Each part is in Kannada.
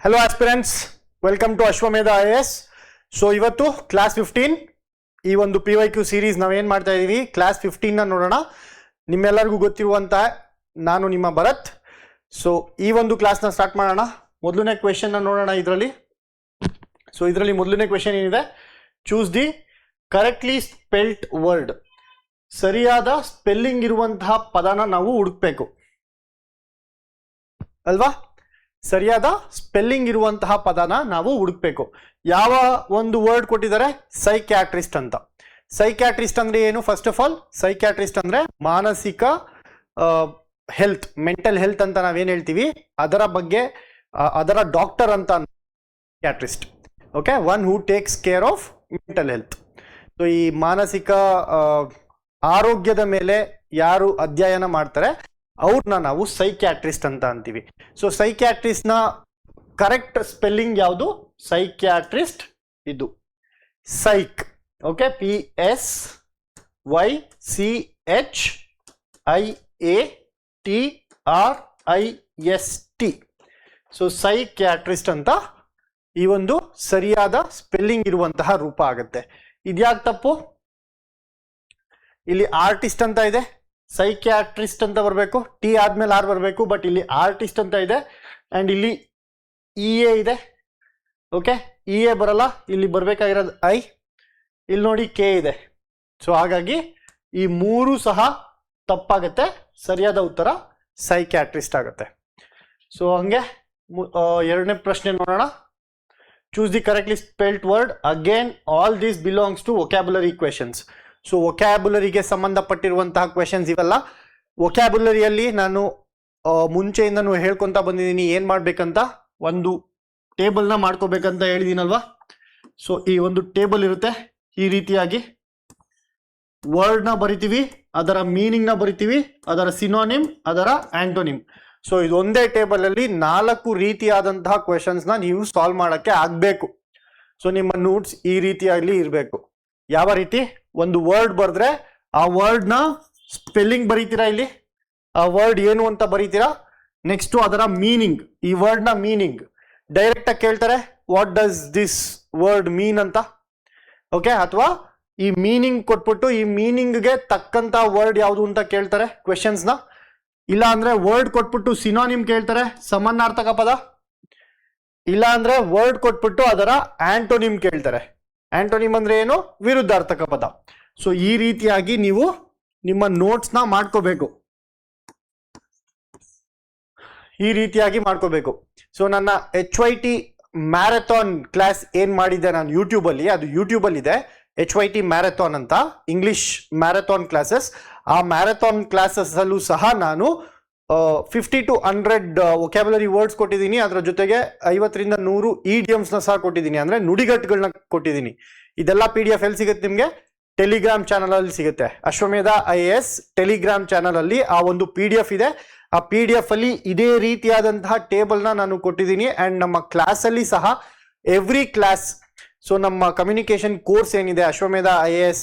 Hello aspirants, welcome to Ashwamedha IAS. So ಇವತ್ತು ಕ್ಲಾಸ್ 15 ಈ ಒಂದು PYQ ಸೀರೀಸ್ ನಾವೇನು ಮಾಡ್ತಾ ಇದೀವಿ ಕ್ಲಾಸ್ 15 ನ ನೋಡೋಣ. ನಿಮ್ಮೆಲ್ಲರಿಗೂ ಗೊತ್ತಿರುವಂತ ನಾನು ನಿಮ್ಮ ಭರತ್. ಸೊ ಈ ಒಂದು ಕ್ಲಾಸ್ ನ ಸ್ಟಾರ್ಟ್ ಮಾಡೋಣ. ಮೊದಲನೇ ಕ್ವೆಶ್ಚನ್ ನ ನೋಡೋಣ ಇದರಲ್ಲಿ. ಸೊ ಇದರಲ್ಲಿ ಮೊದಲನೇ ಕ್ವೆಶ್ಚನ್ ಏನಿದೆ, choose the correctly spelt word. ಸರಿಯಾದ ಸ್ಪೆಲ್ಲಿಂಗ್ ಇರುವಂತಹ ಪದನ ನಾವು ಹುಡುಕ್ಬೇಕು ಅಲ್ವಾ. ಸರಿಯಾದ ಸ್ಪೆಲ್ಲಿಂಗ್ ಇರುವಂತಹ ಪದನ ನಾವು ಹುಡುಕ್ಬೇಕು. ಯಾವ ಒಂದು ವರ್ಡ್ ಕೊಟ್ಟಿದ್ದಾರೆ, ಸೈಕ್ಯಾಟ್ರಿಸ್ಟ್ ಅಂತ. ಸೈಕ್ಯಾಟ್ರಿಸ್ಟ್ ಅಂದ್ರೆ ಏನು? ಫಸ್ಟ್ ಆಫ್ ಆಲ್ ಸೈಕ್ಯಾಟ್ರಿಸ್ಟ್ ಅಂದ್ರೆ ಮಾನಸಿಕ ಹೆಲ್ತ್, ಮೆಂಟಲ್ ಹೆಲ್ತ್ ಅಂತ ನಾವೇನ್ ಹೇಳ್ತೀವಿ ಅದರ ಬಗ್ಗೆ, ಅದರ ಡಾಕ್ಟರ್ ಅಂತ psychiatrist. Okay, one who takes care of mental health. So ಈ ಮಾನಸಿಕ ಆರೋಗ್ಯದ ಮೇಲೆ ಯಾರು ಅಧ್ಯಯನ ಮಾಡ್ತಾರೆ ಅವ್ರನ್ನ ನಾವು ಸೈಕ್ಯಾಟ್ರಿಸ್ಟ್ ಅಂತ ಅಂತೀವಿ. ಸೊ ಸೈಕ್ಯಾಟ್ರಿಸ್ಟ್ ನ ಕರೆಕ್ಟ್ ಸ್ಪೆಲ್ಲಿಂಗ್ ಯಾವುದು? ಸೈಕ್ಯಾಟ್ರಿಸ್ಟ್ ಇದು psych. Okay, PSYCHIATRIST. So psychiatrist ಅಂತ ಈ ಒಂದು ಸರಿಯಾದ ಸ್ಪೆಲ್ಲಿಂಗ್ ಇರುವಂತಹ ರೂಪ ಆಗುತ್ತೆ. ಇದ್ಯಾಕೆ ತಪ್ಪು? ಇಲ್ಲಿ ಆರ್ಟಿಸ್ಟ್ ಅಂತ ಇದೆ, ಸೈಕ್ಯಾಟ್ರಿಸ್ಟ್ ಅಂತ ಬರಬೇಕು, ಟಿ ಆದ್ಮೇಲೆ ಆರ್ ಬರಬೇಕು. ಬಟ್ ಇಲ್ಲಿ ಆರ್ಟಿಸ್ಟ್ ಅಂತ ಇದೆ ಅಂಡ್ ಇಲ್ಲಿ ಇ ಎ ಇದೆ. ಓಕೆ, ಇ ಎ ಬರಲ್ಲ, ಇಲ್ಲಿ ಬರ್ಬೇಕಾಗಿರೋದು ಐ, ಇಲ್ಲಿ ನೋಡಿ ಕೆ ಇದೆ. ಸೊ ಹಾಗಾಗಿ ಈ ಮೂರು ಸಹ ತಪ್ಪಾಗತ್ತೆ. ಸರಿಯಾದ ಉತ್ತರ ಸೈಕ್ಯಾಟ್ರಿಸ್ಟ್ ಆಗುತ್ತೆ. ಸೊ ಹಂಗೆ ಎರಡನೇ ಪ್ರಶ್ನೆ ನೋಡೋಣ. Choose the correctly spelt word. Again all this belongs to vocabulary questions. So ವೊಕ್ಯಾಬುಲರಿಗೆ ಸಂಬಂಧಪಟ್ಟಿರುವಂತಹ ಕ್ವೆಶನ್ಸ್ ಇವೆಲ್ಲ. ವೊಕ್ಯಾಬುಲರಿಯಲ್ಲಿ ನಾನು ಮುಂಚೆಯಿಂದನೂ ಹೇಳ್ಕೊತಾ ಬಂದಿದ್ದೀನಿ ಏನ್ ಮಾಡ್ಬೇಕಂತ. ಒಂದು ಟೇಬಲ್ನ ಮಾಡ್ಕೋಬೇಕಂತ ಹೇಳಿದೀನಲ್ವಾ. ಸೊ ಈ ಒಂದು ಟೇಬಲ್ ಇರುತ್ತೆ, ಈ ರೀತಿಯಾಗಿ ವರ್ಡ್ನ ಬರಿತೀವಿ, ಅದರ ಮೀನಿಂಗ್ನ ಬರಿತೀವಿ, ಅದರ ಸಿನೋನಿಮ್, ಅದರ ಆಂಟೋನಿಮ್. ಸೊ ಇದು ಒಂದೇ ಟೇಬಲ್ ಅಲ್ಲಿ 4 ರೀತಿಯಾದಂತಹ ಕ್ವೆಶನ್ಸ್ನ ನೀವು ಸಾಲ್ವ್ ಮಾಡಕ್ಕೆ ಆಗ್ಬೇಕು. ಸೊ ನಿಮ್ಮ ನೋಟ್ಸ್ ಈ ರೀತಿಯಾಗಿ ಇರಬೇಕು. ಯಾವ ರೀತಿ? ಒಂದು ವರ್ಡ್ ಬರೆದ್ರೆ ಆ ವರ್ಡ್ನ ಸ್ಪೆಲ್ಲಿಂಗ್ ಬರೀತೀರಾ, ಇಲ್ಲಿ ಆ ವರ್ಡ್ ಏನು ಅಂತ ಬರೀತೀರಾ. ನೆಕ್ಸ್ಟ್ ಅದರ ಮೀನಿಂಗ್, ಈ ವರ್ಡ್ನ ಮೀನಿಂಗ್ ಡೈರೆಕ್ಟ್ ಆಗಿ ಕೇಳ್ತಾರೆ, ವಾಟ್ ಡಸ್ ದಿಸ್ ವರ್ಡ್ ಮೀನ್ ಅಂತ. ಓಕೆ, ಅಥವಾ ಈ ಮೀನಿಂಗ್ ಕೊಟ್ಬಿಟ್ಟು ಈ ಮೀನಿಂಗ್ಗೆ ತಕ್ಕಂತ ವರ್ಡ್ ಯಾವುದು ಅಂತ ಕೇಳ್ತಾರೆ ಕ್ವೆಶನ್ಸ್ನ. ಇಲ್ಲ ಅಂದ್ರೆ ವರ್ಡ್ ಕೊಟ್ಬಿಟ್ಟು ಸಿನೋನಿಮ್ ಕೇಳ್ತಾರೆ, ಸಮಾನಾರ್ಥಕ ಪದ. ಇಲ್ಲ ಅಂದ್ರೆ ವರ್ಡ್ ಕೊಟ್ಬಿಟ್ಟು ಅದರ ಆಂಟೋನಿಮ್ ಕೇಳ್ತಾರೆ. ಆಂಟೋನಿಮ್ ಅಂದ್ರೆ ಏನು? ವಿರುದ್ಧಾರ್ಥಕ ಪದ. ಸೊ ಈ ರೀತಿಯಾಗಿ ನೀವು ನಿಮ್ಮ ನೋಟ್ಸ್ನ ಮಾಡ್ಕೋಬೇಕು, ಈ ರೀತಿಯಾಗಿ ಮಾಡ್ಕೋಬೇಕು. ಸೊ ನನ್ನ HYT ಮ್ಯಾರಥಾನ್ ಕ್ಲಾಸ್ ಏನ್ ಮಾಡಿದ್ದೆ ನಾನು ಯೂಟ್ಯೂಬ್ ಅಲ್ಲಿ, ಅದು ಯೂಟ್ಯೂಬ್ ಅಲ್ಲಿ ಇದೆ, HYT ಮ್ಯಾರಥಾನ್ ಅಂತ, ಇಂಗ್ಲಿಷ್ ಮ್ಯಾರಥಾನ್ ಕ್ಲಾಸಸ್. ಆ ಮ್ಯಾರಥಾನ್ ಕ್ಲಾಸಸ್ ಅಲ್ಲೂ ಸಹ ನಾನು 50 to 100 ವೊಕ್ಯಾಬುಲರಿ ವರ್ಡ್ಸ್ ಕೊಟ್ಟಿದ್ದೀನಿ. ಅದರ ಜೊತೆಗೆ 50 ರಿಂದ 100 ಇಡಿಯಮ್ಸ್ನ ಸಹ ಕೊಟ್ಟಿದ್ದೀನಿ, ಅಂದ್ರೆ ನುಡಿಗಟ್ಟುಗಳನ್ನ ಕೊಟ್ಟಿದ್ದೀನಿ. ಇದೆಲ್ಲ PDF ಎಲ್ಲಿ ಸಿಗುತ್ತೆ ನಿಮಗೆ? ಟೆಲಿಗ್ರಾಮ್ ಚಾನಲ್ ಅಲ್ಲಿ ಸಿಗುತ್ತೆ. ಅಶ್ವಮೇಧ IAS ಟೆಲಿಗ್ರಾಮ್ ಚಾನಲ್ ಅಲ್ಲಿ ಆ ಒಂದು PDF ಇದೆ. ಆ PDF ಅಲ್ಲಿ ಇದೇ ರೀತಿಯಾದಂತಹ ಟೇಬಲ್ನ ನಾನು ಕೊಟ್ಟಿದ್ದೀನಿ. ಅಂಡ್ ನಮ್ಮ ಕ್ಲಾಸ್ ಅಲ್ಲಿ ಸಹ ಎವ್ರಿ ಕ್ಲಾಸ್, ಸೊ ನಮ್ಮ ಕಮ್ಯುನಿಕೇಶನ್ ಕೋರ್ಸ್ ಏನಿದೆ ಅಶ್ವಮೇಧ IAS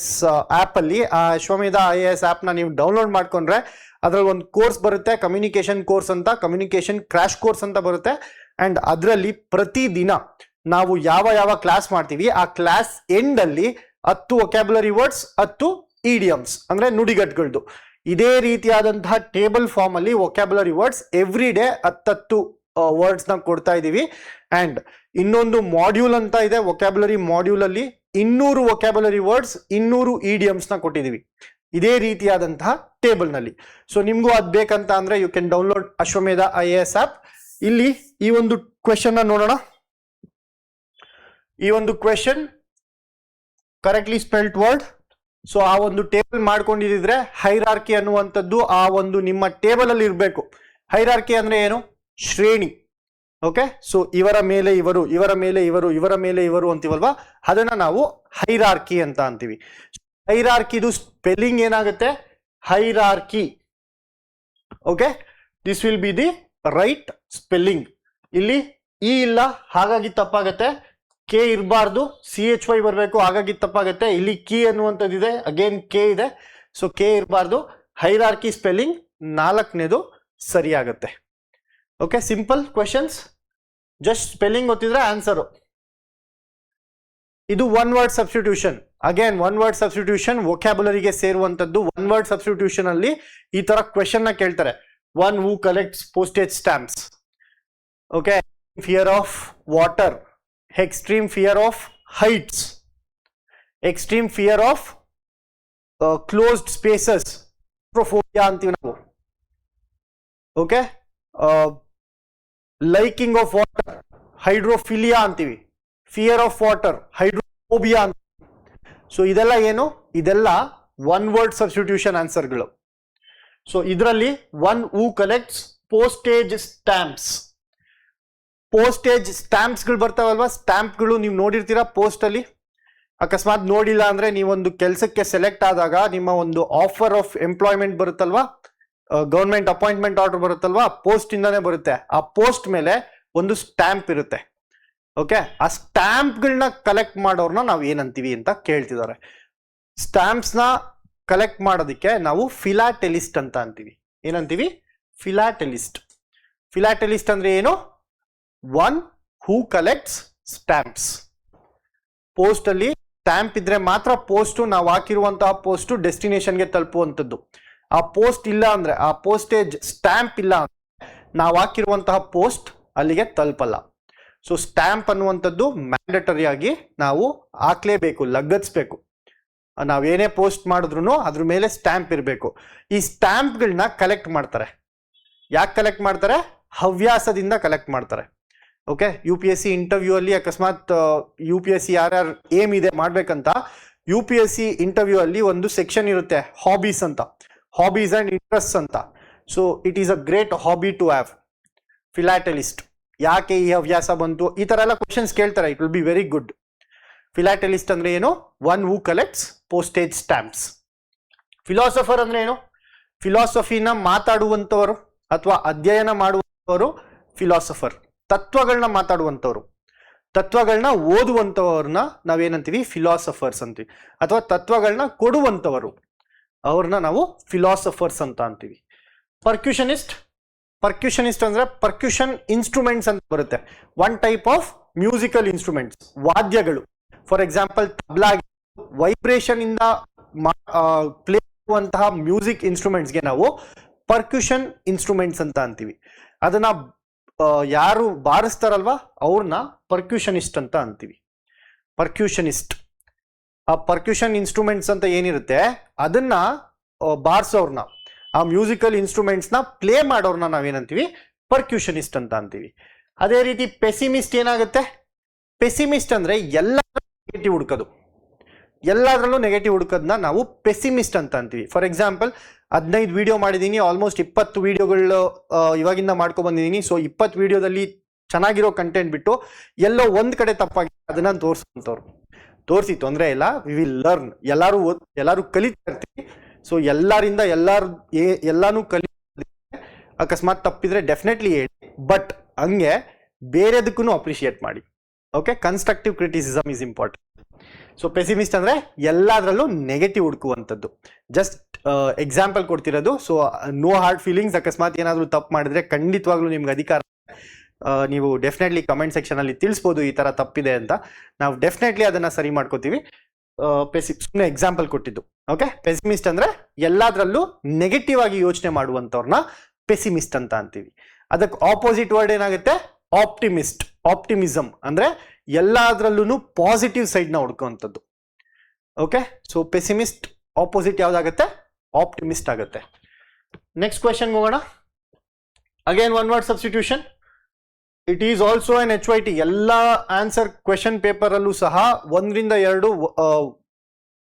ಆಪ್ ಅಲ್ಲಿ, ಆ ಅಶ್ವಮೇಧ IAS ಆಪ್ ನ ನೀವು ಡೌನ್ಲೋಡ್ ಮಾಡ್ಕೊಂಡ್ರೆ ಅದ್ರಲ್ಲಿ ಒಂದು ಕೋರ್ಸ್ ಬರುತ್ತೆ, ಕಮ್ಯುನಿಕೇಶನ್ ಕೋರ್ಸ್ ಅಂತ, ಕಮ್ಯುನಿಕೇಶನ್ ಕ್ರಾಶ್ ಕೋರ್ಸ್ ಅಂತ ಬರುತ್ತೆ. ಅಂಡ್ ಅದರಲ್ಲಿ ಪ್ರತಿದಿನ ನಾವು ಯಾವ ಕ್ಲಾಸ್ ಮಾಡ್ತೀವಿ ಆ ಕ್ಲಾಸ್ ಎಂಡ್ ಅಲ್ಲಿ 10 ವೊಕ್ಯಾಬುಲರಿ ವರ್ಡ್ಸ್, 10 ಇಡಿಯಮ್ಸ್ ಅಂದ್ರೆ ನುಡಿಗಟ್ಟುಗಳದ್ದು, ಇದೇ ರೀತಿಯಾದಂತಹ ಟೇಬಲ್ ಫಾರ್ಮ್ ಅಲ್ಲಿ vocabulary words every day 10 words ನ ಕೊಡ್ತಾ ಇದೀವಿ. ಅಂಡ್ ಇನ್ನೊಂದು ಮಾಡ್ಯೂಲ್ ಅಂತ ಇದೆ, ವೊಕ್ಯಾಬುಲರಿ ಮಾಡ್ಯೂಲ್ ಅಲ್ಲಿ 200 ವೊಕ್ಯಾಬುಲರಿ ವರ್ಡ್ಸ್, 200 ಇಡಿಯಮ್ಸ್ ನ ಕೊಟ್ಟಿದೀವಿ ಇದೇ ರೀತಿಯಾದಂತಹ ಟೇಬಲ್ ನಲ್ಲಿ. ಸೊ ನಿಮ್ಗೂ ಅದ್ ಬೇಕಂತ ಅಂದ್ರೆ you can download Ashwamedha IAS app. ಇಲ್ಲಿ ಈ ಒಂದು ಕ್ವೆಶನ್ ನ ನೋಡೋಣ. ಈ ಒಂದು question correctly spelt word. So ಆ ಒಂದು ಟೇಬಲ್ ಮಾಡ್ಕೊಂಡಿದ್ರೆ ಹೈರಾರ್ಕಿ ಅನ್ನುವಂಥದ್ದು ಆ ಒಂದು ನಿಮ್ಮ ಟೇಬಲ್ ಅಲ್ಲಿ ಇರಬೇಕು. ಹೈರಾರ್ಕಿ ಅಂದ್ರೆ ಏನು? ಶ್ರೇಣಿ. ಓಕೆ, ಸೊ ಇವರ ಮೇಲೆ ಇವರು, ಇವರ ಮೇಲೆ ಇವರು, ಇವರ ಮೇಲೆ ಇವರು ಅಂತೀವಲ್ವಾ, ಅದನ್ನ ನಾವು ಹೈರಾರ್ಕಿ ಅಂತ ಅಂತೀವಿ. ಹೈರಾರ್ಕಿದು ಸ್ಪೆಲ್ಲಿಂಗ್ ಏನಾಗುತ್ತೆ? Hierarchy. Okay, this will be the right spelling. ಇಲ್ಲಿ ಇ ಇಲ್ಲ, ಹಾಗಾಗಿ ತಪ್ಪಾಗತ್ತೆ. ಕೆ ಇರಬಾರ್ದು, CHY ಬರಬೇಕು, ಹಾಗಾಗಿ ತಪ್ಪಾಗತ್ತೆ. ಇಲ್ಲಿ ಕೀ ಅನ್ನುವಂಥದ್ದಿದೆ, ಅಗೇನ್ ಕೆ ಇದೆ, ಸೊ ಕೆ ಇರಬಾರ್ದು. ಹೈರಾರ್ಕಿ ಸ್ಪೆಲ್ಲಿಂಗ್ 4ನೇದು ಸರಿಯಾಗತ್ತೆ. Okay, simple questions. Just spelling ಗೊತ್ತಿದ್ರೆ ಆನ್ಸರು. ಇದು one word substitution. Again one word substitution ವೊಕ್ಯಾಬುಲರಿಗೆ ಸೇರುವಂತದ್ದು. ಒನ್ ವರ್ಡ್ ಸಬ್ಸ್ಟಿಟ್ಯೂಷನ್ ಅಲ್ಲಿ ಈ ತರ ಕ್ವೆಶನ್ ನ ಕೇಳ್ತಾರೆ. One who collects postage stamps. Okay, fear of water, extreme fear of heights, extreme fear of closed spaces, ಟ್ರೋಫೋಬಿಯಾ ಅಂತೀವಿ ನಾವು. Okay, liking of water, hydrophilia ಅಂತೀವಿ. ಫಿಯರ್ ಆಫ್ ವಾಟರ್, ಹೈಡ್ರೋಫೋಬಿಯಾ ಅಂತ. ಸೊ ಇದೆಲ್ಲ ಏನು? ಇದೆಲ್ಲ ಒನ್ ವರ್ಡ್ ಸಬ್ಸ್ಟಿಟ್ಯೂಷನ್ ಆನ್ಸರ್ಗಳು. ಸೊ ಇದರಲ್ಲಿ one who collects postage stamps. Postage ಸ್ಟಾಂಪ್ಸ್ಗಳು ಬರ್ತಾವಲ್ವಾ, ಸ್ಟಾಂಪ್ಗಳು ನೀವು ನೋಡಿರ್ತೀರಾ ಪೋಸ್ಟ್ ಅಲ್ಲಿ. ಅಕಸ್ಮಾತ್ ನೋಡಿಲ್ಲ ಅಂದ್ರೆ ನೀವೊಂದು ಕೆಲಸಕ್ಕೆ ಸೆಲೆಕ್ಟ್ ಆದಾಗ ನಿಮ್ಮ ಒಂದು ಆಫರ್ ಆಫ್ ಎಂಪ್ಲಾಯ್ಮೆಂಟ್ ಬರುತ್ತಲ್ವಾ, ಗೌರ್ಮೆಂಟ್ ಅಪಾಯಿಂಟ್ಮೆಂಟ್ ಆರ್ಡರ್ ಬರುತ್ತಲ್ವಾ, ಪೋಸ್ಟ್ ಇಂದಾನೆ ಬರುತ್ತೆ. ಆ ಪೋಸ್ಟ್ ಮೇಲೆ ಒಂದು ಸ್ಟಾಂಪ್ ಇರುತ್ತೆ. ಓಕೆ, ಆ ಸ್ಟಾಂಪ್ಗಳನ್ನ ಕಲೆಕ್ಟ್ ಮಾಡೋರ್ನ ನಾವು ಏನಂತೀವಿ ಅಂತ ಕೇಳ್ತಿದ್ದಾರೆ. ಸ್ಟಾಂಪ್ಸ್ ನ ಕಲೆಕ್ಟ್ ಮಾಡೋದಕ್ಕೆ ನಾವು ಫಿಲಾಟೆಲಿಸ್ಟ್ ಅಂತ ಅಂತೀವಿ. ಏನಂತೀವಿ? ಫಿಲಾಟೆಲಿಸ್ಟ್. ಫಿಲಾಟೆಲಿಸ್ಟ್ ಅಂದ್ರೆ ಏನು? One who collects stamps. Post ಅಲ್ಲಿ ಸ್ಟಾಂಪ್ ಇದ್ರೆ ಮಾತ್ರ ಪೋಸ್ಟ್, ನಾವು ಹಾಕಿರುವಂತಹ ಪೋಸ್ಟ್ ಡೆಸ್ಟಿನೇಷನ್ಗೆ ತಲುಪುವಂಥದ್ದು. ಆ ಪೋಸ್ಟ್ ಇಲ್ಲ ಅಂದ್ರೆ, ಆ ಪೋಸ್ಟೇಜ್ ಸ್ಟಾಂಪ್ ಇಲ್ಲ ಅಂದ್ರೆ ನಾವು ಹಾಕಿರುವಂತಹ ಪೋಸ್ಟ್ ಅಲ್ಲಿಗೆ ತಲುಪಲ್ಲ. ಸೊ ಸ್ಟ್ಯಾಂಪ್ ಅನ್ನುವಂಥದ್ದು ಮ್ಯಾಂಡೇಟರಿ ಆಗಿ ನಾವು ಹಾಕ್ಲೇಬೇಕು, ಲಗತ್ಸ್ಬೇಕು. ನಾವೇನೇ ಪೋಸ್ಟ್ ಮಾಡಿದ್ರು ಅದ್ರ ಮೇಲೆ ಸ್ಟ್ಯಾಂಪ್ ಇರಬೇಕು. ಈ ಸ್ಟ್ಯಾಂಪ್ಗಳನ್ನ ಕಲೆಕ್ಟ್ ಮಾಡ್ತಾರೆ. ಯಾಕೆ ಕಲೆಕ್ಟ್ ಮಾಡ್ತಾರೆ? ಹವ್ಯಾಸದಿಂದ ಕಲೆಕ್ಟ್ ಮಾಡ್ತಾರೆ. ಓಕೆ, UPSC ಇಂಟರ್ವ್ಯೂ ಅಲ್ಲಿ ಅಕಸ್ಮಾತ್ UPSC ಯಾರ್ಯಾರು ಏಮ್ ಇದೆ ಮಾಡ್ಬೇಕಂತ, UPSC ಇಂಟರ್ವ್ಯೂ ಅಲ್ಲಿ ಒಂದು ಸೆಕ್ಷನ್ ಇರುತ್ತೆ ಹಾಬೀಸ್ ಅಂತ, ಹಾಬೀಸ್ ಅಂಡ್ ಇಂಟ್ರೆಸ್ಟ್ ಅಂತ. So it is a great hobby to have. Philatelist, ಯಾಕೆ ಈ ಹವ್ಯಾಸ ಬಂತು, ಈ ತರ ಎಲ್ಲ ಕ್ವಶನ್ಸ್ ಕೇಳ್ತಾರೆ. It will be very good. Philatelist ಅಂದ್ರೆ ಏನು? One who collects postage stamps. Philosopher ಅಂದ್ರೆ ಏನು? ಫಿಲಾಸಫಿನ ಮಾತಾಡುವಂತವರು ಅಥವಾ ಅಧ್ಯಯನ ಮಾಡುವಂತವರು ಫಿಲಾಸಫರ್. ತತ್ವಗಳನ್ನ ಮಾತಾಡುವಂತವ್ರು, ತತ್ವಗಳನ್ನ ಓದುವಂತವ್ರನ್ನ ನಾವೇನಂತೀವಿ? ಫಿಲಾಸಫರ್ಸ್ ಅಂತೀವಿ. ಅಥವಾ ತತ್ವಗಳನ್ನ ಕೊಡುವಂತವರು, ಅವ್ರನ್ನ ನಾವು ಫಿಲಾಸಫರ್ಸ್ ಅಂತ ಅಂತೀವಿ. ಪರ್ಕ್ಯೂಷನಿಸ್ಟ್, ಪರ್ಕ್ಯೂಷನಿಸ್ಟ್ ಅಂದ್ರೆ ಪರ್ಕ್ಯೂಷನ್ ಇನ್ಸ್ಟ್ರೂಮೆಂಟ್ಸ್ ಅಂತ ಬರುತ್ತೆ. One type of musical instruments, ವಾದ್ಯಗಳು. ಫಾರ್ ಎಕ್ಸಾಂಪಲ್ ತಬ್ಲಾ, ವೈಬ್ರೇಷನ್ ಇಂದ ಪ್ಲೇ ಮಾಡುವಂತಹ ಮ್ಯೂಸಿಕ್ ಇನ್ಸ್ಟ್ರೂಮೆಂಟ್ಸ್ಗೆ ನಾವು ಪರ್ಕ್ಯೂಷನ್ ಇನ್ಸ್ಟ್ರೂಮೆಂಟ್ಸ್ ಅಂತ ಅಂತೀವಿ. ಅದನ್ನ ಯಾರು ಬಾರಿಸ್ತಾರಲ್ವಾ ಅವ್ರನ್ನ ಪರ್ಕ್ಯೂಷನಿಸ್ಟ್ ಅಂತ ಅಂತೀವಿ. ಪರ್ಕ್ಯೂಷನಿಸ್ಟ್. ಆ ಪರ್ಕ್ಯೂಷನ್ ಇನ್ಸ್ಟ್ರೂಮೆಂಟ್ಸ್ ಅಂತ ಏನಿರುತ್ತೆ ಅದನ್ನ ಬಾರಿಸೋರ್ನ, ಆ ಮ್ಯೂಸಿಕಲ್ ಇನ್ಸ್ಟ್ರೂಮೆಂಟ್ಸ್ನ ಪ್ಲೇ ಮಾಡೋರ್ನ ನಾವೇನಂತೀವಿ? ಪರ್ಕ್ಯೂಷನಿಸ್ಟ್ ಅಂತ ಅಂತೀವಿ. ಅದೇ ರೀತಿ ಪೆಸಿಮಿಸ್ಟ್ ಏನಾಗುತ್ತೆ? ಪೆಸಿಮಿಸ್ಟ್ ಅಂದ್ರೆ ಎಲ್ಲಾದ್ರಲ್ಲೂ ನೆಗೆಟಿವ್ ಹುಡುಕೋದು, ಎಲ್ಲಾದ್ರಲ್ಲೂ ನೆಗೆಟಿವ್ ಹುಡುಕೋದನ್ನ ನಾವು ಪೆಸಿಮಿಸ್ಟ್ ಅಂತ ಅಂತೀವಿ. ಫಾರ್ ಎಕ್ಸಾಂಪಲ್ 15 ವಿಡಿಯೋ ಮಾಡಿದ್ದೀನಿ, ಆಲ್ಮೋಸ್ಟ್ 20 ವಿಡಿಯೋಗಳು ಇವಾಗಿಂದ ಮಾಡ್ಕೊ ಬಂದಿದ್ದೀನಿ. ಸೊ 20 ವಿಡಿಯೋದಲ್ಲಿ ಚೆನ್ನಾಗಿರೋ ಕಂಟೆಂಟ್ ಬಿಟ್ಟು ಎಲ್ಲೋ ಒಂದ್ ಕಡೆ ತಪ್ಪಾಗಿ ಅದನ್ನ ತೋರಿಸುವಂತವ್ರು. ತೋರಿಸಿ ತೊಂದರೆ ಇಲ್ಲ, ವಿ ವಿಲ್ ಲರ್ನ್. ಎಲ್ಲಾರು ಕಲಿತಾ ಇರ್ತೀವಿ. ಸೊ ಎಲ್ಲಾರಿಂದ ಎಲ್ಲಾನು ಕಲಿ. ಅಕಸ್ಮಾತ್ ತಪ್ಪಿದ್ರೆ ಡೆಫಿನೆಟ್ಲಿ ಹೇಳಿ, ಬಟ್ ಹಂಗೆ ಬೇರೆದಕ್ಕೂ ಅಪ್ರಿಶಿಯೇಟ್ ಮಾಡಿ. Okay, constructive criticism is important. So pessimist ಅಂದ್ರೆ ಎಲ್ಲಾದ್ರಲ್ಲೂ ನೆಗೆಟಿವ್ ಹುಡುಕುವಂಥದ್ದು. ಜಸ್ಟ್ ಎಕ್ಸಾಂಪಲ್ ಕೊಡ್ತಿರೋದು. So no hard feelings. ಅಕಸ್ಮಾತ್ ಏನಾದರೂ ತಪ್ಪು ಮಾಡಿದ್ರೆ ಖಂಡಿತವಾಗ್ಲೂ ನಿಮ್ಗೆ ಅಧಿಕಾರ, ನೀವು ಡೆಫಿನೆಟ್ಲಿ ಕಮೆಂಟ್ ಸೆಕ್ಷನ್ ಅಲ್ಲಿ ತಿಳಿಸ್ಬೋದು ಈ ತರ ತಪ್ಪಿದೆ ಅಂತ. ನಾವು ಡೆಫಿನೆಟ್ಲಿ ಅದನ್ನ ಸರಿ ಮಾಡ್ಕೋತೀವಿ. ಸುಮ್ಮನೆ ಎಕ್ಸಾಂಪಲ್ ಕೊಟ್ಟಿದ್ದು. ಓಕೆ, ಪೆಸಿಮಿಸ್ಟ್ ಅಂದ್ರೆ ಎಲ್ಲಾದ್ರಲ್ಲೂ ನೆಗೆಟಿವ್ ಆಗಿ ಯೋಚನೆ ಮಾಡುವಂತವ್ರನ್ನ ಪೆಸಿಮಿಸ್ಟ್ ಅಂತ ಅಂತೀವಿ. ಅದಕ್ಕೆ ಆಪೋಸಿಟ್ ವರ್ಡ್ ಏನಾಗುತ್ತೆ? ಆಪ್ಟಿಮಿಸ್ಟ್. ಆಪ್ಟಿಮಿಸಮ್ ಅಂದ್ರೆ ಎಲ್ಲಾದ್ರಲ್ಲೂ ಪಾಸಿಟಿವ್ ಸೈಡ್ ನ ಹುಡ್ಕುವಂಥದ್ದು. ಓಕೆ, ಸೊ ಪೆಸಿಮಿಸ್ಟ್ ಆಪೋಸಿಟ್ ಯಾವ್ದಾಗತ್ತೆ? ಆಪ್ಟಿಮಿಸ್ಟ್ ಆಗುತ್ತೆ. ನೆಕ್ಸ್ಟ್ ಕ್ವೆಶನ್ ಹೋಗೋಣ. Again one word substitution. It is also an HYT. ಎಲ್ಲ ಆನ್ಸರ್ ಕ್ವೆಶನ್ ಪೇಪರ್ ಅಲ್ಲೂ ಸಹ 1 ರಿಂದ 2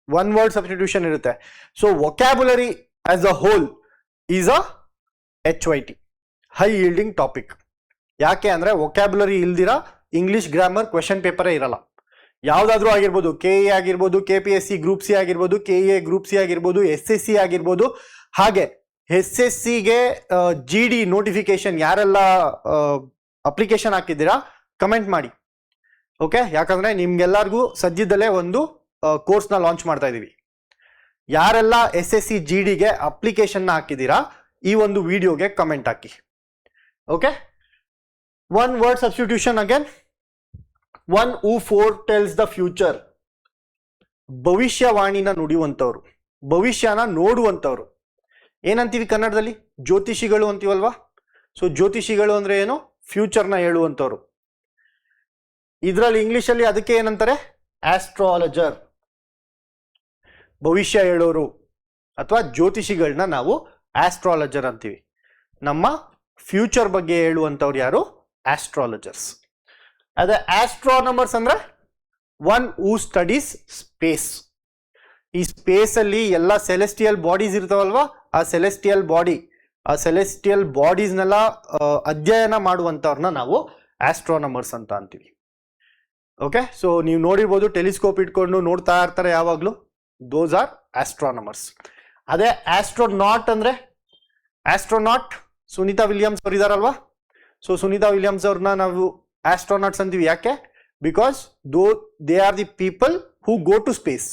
ಒನ್ ವರ್ಡ್ ಸಬ್ಸ್ಟಿಟ್ಯೂಷನ್ ಇರುತ್ತೆ. So vocabulary as a whole is a HYT, high yielding topic. ಯಾಕೆ ಅಂದ್ರೆ ವೊಕ್ಯಾಬುಲರಿ ಇಲ್ದಿರ ಇಂಗ್ಲಿಷ್ ಗ್ರಾಮರ್ ಕ್ವೆಶನ್ ಪೇಪರೇ ಇರಲ್ಲ. ಯಾವ್ದಾದ್ರೂ ಆಗಿರ್ಬೋದು, KE ಆಗಿರ್ಬೋದು, KPSC ಗ್ರೂಪ್ C ಆಗಿರ್ಬೋದು, KA ಗ್ರೂಪ್ C ಆಗಿರ್ಬೋದು, SSC ಆಗಿರ್ಬೋದು. ಹಾಗೆ SSCಗೆ GD ನೋಟಿಫಿಕೇಶನ್ ಯಾರೆಲ್ಲ ಅಪ್ಲಿಕೇಶನ್ ಹಾಕಿದ್ದೀರಾ ಕಮೆಂಟ್ ಮಾಡಿ. ಓಕೆ, ಯಾಕಂದ್ರೆ ನಿಮ್ಗೆಲ್ಲರಿಗೂ ಸದ್ಯದಲ್ಲೇ ಒಂದು ಕೋರ್ಸ್ನ ಲಾಂಚ್ ಮಾಡ್ತಾ ಇದೀವಿ. ಯಾರೆಲ್ಲ SSC GDಗೆ ಅಪ್ಲಿಕೇಶನ್ ಹಾಕಿದ್ದೀರಾ ಈ ಒಂದು ವಿಡಿಯೋಗೆ ಕಮೆಂಟ್ ಹಾಕಿ. Okay, one word substitution again. One who foretells the future. ಭವಿಷ್ಯವಾಣಿನ ನುಡಿಯುವಂಥವ್ರು, ಭವಿಷ್ಯನ ನೋಡುವಂಥವ್ರು. ಏನಂತೀವಿ ಕನ್ನಡದಲ್ಲಿ? ಜ್ಯೋತಿಷಿಗಳು ಅಂತೀವಲ್ವಾ? ಸೊ ಜ್ಯೋತಿಷಿಗಳು ಅಂದ್ರೆ ಏನು? ಫ್ಯೂಚರ್ನ ಹೇಳುವಂಥವ್ರು. ಇದರಲ್ಲಿ ಇಂಗ್ಲಿಷಲ್ಲಿ ಅದಕ್ಕೆ ಏನಂತಾರೆ? ಆಸ್ಟ್ರಾಲಜರ್. ಭವಿಷ್ಯ ಹೇಳೋರು ಅಥವಾ ಜ್ಯೋತಿಷಿಗಳನ್ನ ನಾವು ಆಸ್ಟ್ರಾಲಜರ್ ಅಂತೀವಿ. ನಮ್ಮ ಫ್ಯೂಚರ್ ಬಗ್ಗೆ ಹೇಳುವಂಥವ್ರು ಯಾರು? ಆಸ್ಟ್ರಾಲಜರ್ಸ್. ಅದೇ ಆಸ್ಟ್ರಾನಮರ್ಸ್ ಅಂದ್ರೆ ಒನ್ ಹೂ ಸ್ಟಡೀಸ್ ಸ್ಪೇಸ್. ಈ ಸ್ಪೇಸ್ ಅಲ್ಲಿ ಎಲ್ಲ ಸೆಲೆಸ್ಟಿಯಲ್ ಬಾಡೀಸ್ ಇರ್ತಾವಲ್ವಾ, ಆ ಸೆಲೆಸ್ಟಿಯಲ್ ಬಾಡೀಸ್ನೆಲ್ಲ ಅಧ್ಯಯನ ಮಾಡುವಂಥವ್ರನ್ನ ನಾವು ಆಸ್ಟ್ರಾನಮರ್ಸ್ ಅಂತ ಅಂತೀವಿ. ಓಕೆ, ಸೊ ನೀವು ನೋಡಿರ್ಬೋದು ಟೆಲಿಸ್ಕೋಪ್ ಇಟ್ಕೊಂಡು ನೋಡ್ತಾ ಇರ್ತಾರೆ ಯಾವಾಗಲೂ. Those are astronomers. ಅದೇ ಆಸ್ಟ್ರೋನಾಟ್ ಅಂದ್ರೆ, ಆಸ್ಟ್ರೋನಾಟ್ ಸುನೀತಾ ವಿಲಿಯಮ್ಸ್ ಅವ್ರು ಇದಾರಲ್ವಾ? ಸೊ ಸುನೀತಾ ವಿಲಿಯಮ್ಸ್ ಅವ್ರನ್ನ ನಾವು ಆಸ್ಟ್ರೋನಾಟ್ಸ್ ಅಂತೀವಿ. ಯಾಕೆ? Because they are the people who go to space.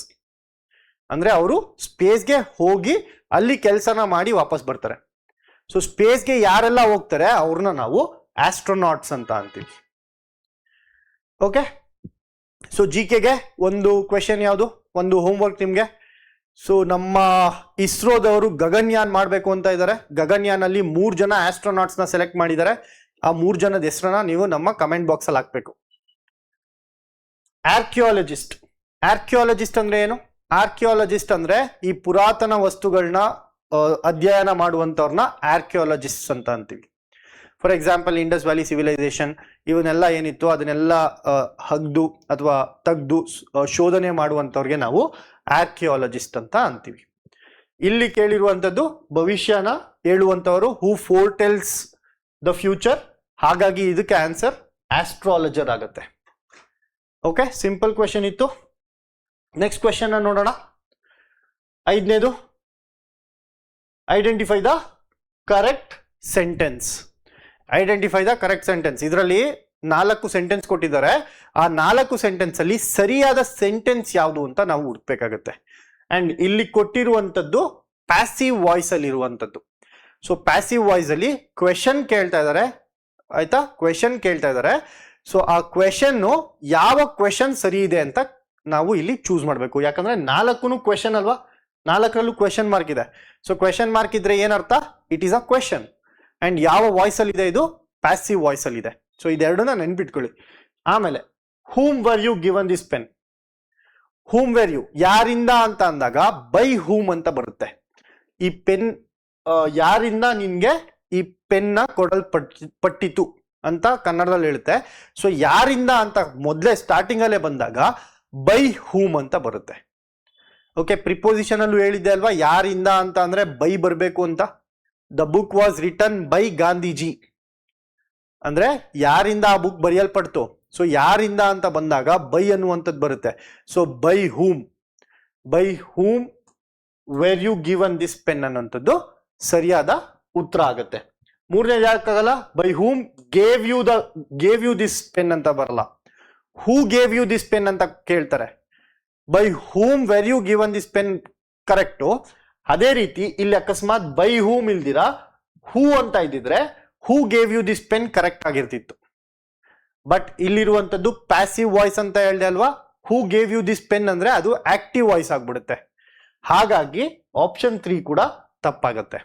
ಅಂದ್ರೆ ಅವರು ಸ್ಪೇಸ್ಗೆ ಹೋಗಿ ಅಲ್ಲಿ ಕೆಲಸನ ಮಾಡಿ ವಾಪಸ್ ಬರ್ತಾರೆ. ಸೊ ಸ್ಪೇಸ್ಗೆ ಯಾರೆಲ್ಲ ಹೋಗ್ತಾರೆ ಅವ್ರನ್ನ ನಾವು ಆಸ್ಟ್ರೋನಾಟ್ಸ್ ಅಂತ ಅಂತೀವಿ. ಓಕೆ, ಸೊ ಜಿಕೆಗೆ ಒಂದು ಕ್ವೆಶನ್ ಯಾವುದು, ಒಂದು ಹೋಮ್ವರ್ಕ್ ನಿಮ್ಗೆ. ಸೊ ನಮ್ಮ ಇಸ್ರೋದವರು ಗಗನ್ಯಾನ್ ಮಾಡಬೇಕು ಅಂತ ಇದ್ದಾರೆ. ಗಗನ್ಯಾನ್ ಅಲ್ಲಿ 3 ಜನ ಆಸ್ಟ್ರೋನಾಟ್ಸ್ ನ ಸೆಲೆಕ್ಟ್ ಮಾಡಿದ್ದಾರೆ. ಆ 3 ಜನದ ಹೆಸರನ್ನ ನೀವು ನಮ್ಮ ಕಮೆಂಟ್ ಬಾಕ್ಸ್ ಅಲ್ಲಿ ಹಾಕ್ಬೇಕು. ಆರ್ಕಿಯಾಲಜಿಸ್ಟ್. ಆರ್ಕಿಯಾಲಜಿಸ್ಟ್ ಅಂದ್ರೆ ಏನು? ಆರ್ಕಿಯಾಲಜಿಸ್ಟ್ ಅಂದ್ರೆ ಈ ಪುರಾತನ ವಸ್ತುಗಳನ್ನ ಅಧ್ಯಯನ ಮಾಡುವಂತವ್ರನ್ನ ಆರ್ಕಿಯಾಲಜಿಸ್ಟ್ ಅಂತ ಅಂತೀವಿ. For example Indus valley civilisation ಇವನ್ನೆಲ್ಲ ಏನಿತ್ತು ಅದನ್ನೆಲ್ಲ ಹಗ್ದು ಅಥವಾ ತೆಗ್ದು ಶೋಧನೆ ಮಾಡುವಂಥವ್ರಿಗೆ ನಾವು ಆರ್ಕಿಯಾಲಜಿಸ್ಟ್ ಅಂತ ಅಂತೀವಿ. ಇಲ್ಲಿ ಕೇಳಿರುವಂಥದ್ದು ಭವಿಷ್ಯನ ಹೇಳುವಂಥವರು, ಹೂ ಫೋರ್ಟೆಲ್ಸ್ ದ ಫ್ಯೂಚರ್. ಹಾಗಾಗಿ ಇದಕ್ಕೆ ಆನ್ಸರ್ ಆಸ್ಟ್ರಾಲಜರ್ ಆಗುತ್ತೆ. ಓಕೆ, ಸಿಂಪಲ್ ಕ್ವೆಶನ್ ಇತ್ತು. ನೆಕ್ಸ್ಟ್ ಕ್ವೆಶನ್ ನೋಡೋಣ. 5ನೇದು, identify the correct sentence. Identify the correct sentence. ಇದರಲ್ಲಿ 4 ಸೆಂಟೆನ್ಸ್ ಕೊಟ್ಟಿದ್ದಾರೆ. ಆ 4 ಸೆಂಟೆನ್ಸ್ ಅಲ್ಲಿ ಸರಿಯಾದ ಸೆಂಟೆನ್ಸ್ ಯಾವುದು ಅಂತ ನಾವು ಹುಡುಕ್ಬೇಕಾಗತ್ತೆ. ಅಂಡ್ ಇಲ್ಲಿ ಕೊಟ್ಟಿರುವಂತದ್ದು ಪ್ಯಾಸಿವ್ ವಾಯ್ಸ್ ಅಲ್ಲಿ ಇರುವಂತದ್ದು. ಸೊ ಪ್ಯಾಸಿವ್ ವಾಯ್ಸ್ ಅಲ್ಲಿ ಕ್ವೆಶನ್ ಕೇಳ್ತಾ ಇದ್ದಾರೆ, ಆಯ್ತಾ? ಕ್ವೆಶನ್ ಕೇಳ್ತಾ ಇದ್ದಾರೆ. ಸೊ ಆ ಕ್ವೆಶನ್ ಯಾವ ಕ್ವೆಶನ್ ಸರಿ ಇದೆ ಅಂತ ನಾವು ಇಲ್ಲಿ ಚೂಸ್ ಮಾಡಬೇಕು. ಯಾಕಂದ್ರೆ 4 ಕ್ವೆಶನ್ ಅಲ್ವಾ, 4ರಲ್ಲೂ ಕ್ವೆಶನ್ ಮಾರ್ಕ್ ಇದೆ. ಸೊ ಕ್ವೆಶನ್ ಮಾರ್ಕ್ ಇದ್ರೆ ಏನರ್ಥ? It is a question. And ಯಾವ ವಾಯ್ಸ್ ಅಲ್ಲಿ ಇದೆ? ಇದು ಪ್ಯಾಸಿವ್ ವಾಯ್ಸ್ ಅಲ್ಲಿ ಇದೆ. ಸೊ ಇದೆರಡನ್ನ ನೆನ್ಪಿಟ್ಕೊಳ್ಳಿ. ಆಮೇಲೆ whom were you given this pen. Whom were you, ಯಾರಿಂದ ಅಂತ ಅಂದಾಗ ಬೈ ಹೂಮ್ ಅಂತ ಬರುತ್ತೆ. ಈ ಪೆನ್ ಯಾರಿಂದ ನಿನ್ಗೆ ಈ ಪೆನ್ನ ಕೊಡಲ್ಪಟ್ಟಿತು ಅಂತ ಕನ್ನಡದಲ್ಲಿ ಹೇಳುತ್ತೆ. ಸೊ ಯಾರಿಂದ ಅಂತ ಮೊದಲೇ ಸ್ಟಾರ್ಟಿಂಗ್ ಅಲ್ಲೇ ಬಂದಾಗ ಬೈ ಹೂಮ್ ಅಂತ ಬರುತ್ತೆ. ಓಕೆ, ಪ್ರಿಪೋಸಿಷನ್ ಅಲ್ಲೂ ಹೇಳಿದ್ದೆ ಅಲ್ವಾ, ಯಾರಿಂದ ಅಂತ ಅಂದ್ರೆ ಬೈ ಬರಬೇಕು ಅಂತ. The book was written by Gandhiji ಅಂದ್ರೆ ಯಾರಿಂದ ಆ ಬುಕ್ ಬರೆಯಲ್ಪಡ್ತು. ಸೊ ಯಾರಿಂದ ಅಂತ ಬಂದಾಗ ಬೈ ಅನ್ನುವಂಥದ್ದು ಬರುತ್ತೆ. So by whom were you given this pen ಅನ್ನೋಂಥದ್ದು ಸರಿಯಾದ ಉತ್ತರ ಆಗುತ್ತೆ. 3ನೇ ಯಾಕಾಗಲ್ಲ? By whom gave you this pen ಅಂತ ಬರಲ್ಲ. Who gave you this pen ಅಂತ ಕೇಳ್ತಾರೆ. By whom were you given this pen correct. ಅದೇ ರೀತಿ ಇಲ್ಲಿ ಅಕಸ್ಮಾತ್ ಬೈ ಹೂಮ್ ಇಲ್ದಿರಾ ಹೂ ಅಂತ ಇದ್ದಿದ್ರೆ who gave you this pen correct ಆಗಿರ್ತಿತ್ತು. ಬಟ್ ಇಲ್ಲಿರುವಂತದ್ದು ಪ್ಯಾಸಿವ್ ವಾಯ್ಸ್ ಅಂತ ಹೇಳ್ದೆ ಅಲ್ವಾ. Who gave you this pen ಅಂದ್ರೆ ಅದು ಆಕ್ಟಿವ್ ವಾಯ್ಸ್ ಆಗ್ಬಿಡುತ್ತೆ. ಹಾಗಾಗಿ ಆಪ್ಷನ್ 3 ಕೂಡ ತಪ್ಪಾಗತ್ತೆ.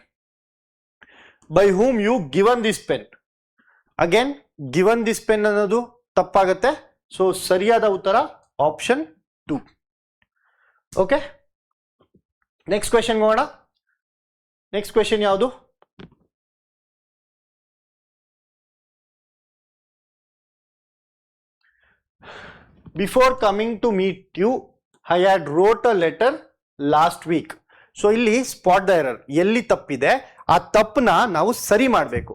By whom you given this pen, again given this pen ಅನ್ನೋದು ತಪ್ಪಾಗತ್ತೆ. ಸೊ ಸರಿಯಾದ ಉತ್ತರ ಆಪ್ಷನ್ 2. ಓಕೆ, ನೆಕ್ಸ್ಟ್ ಕ್ವೆಶನ್ ಹೋಗೋಣ. ನೆಕ್ಸ್ಟ್ ಕ್ವೆಶನ್ ಯಾವುದು? Before coming to meet you I had wrote a letter last week. So ಇಲ್ಲಿ ಸ್ಪಾಟ್ ದ ಎರರ್, ಎಲ್ಲಿ ತಪ್ಪಿದೆ ಆ ತಪ್ಪನ್ನ ನಾವು ಸರಿ ಮಾಡಬೇಕು.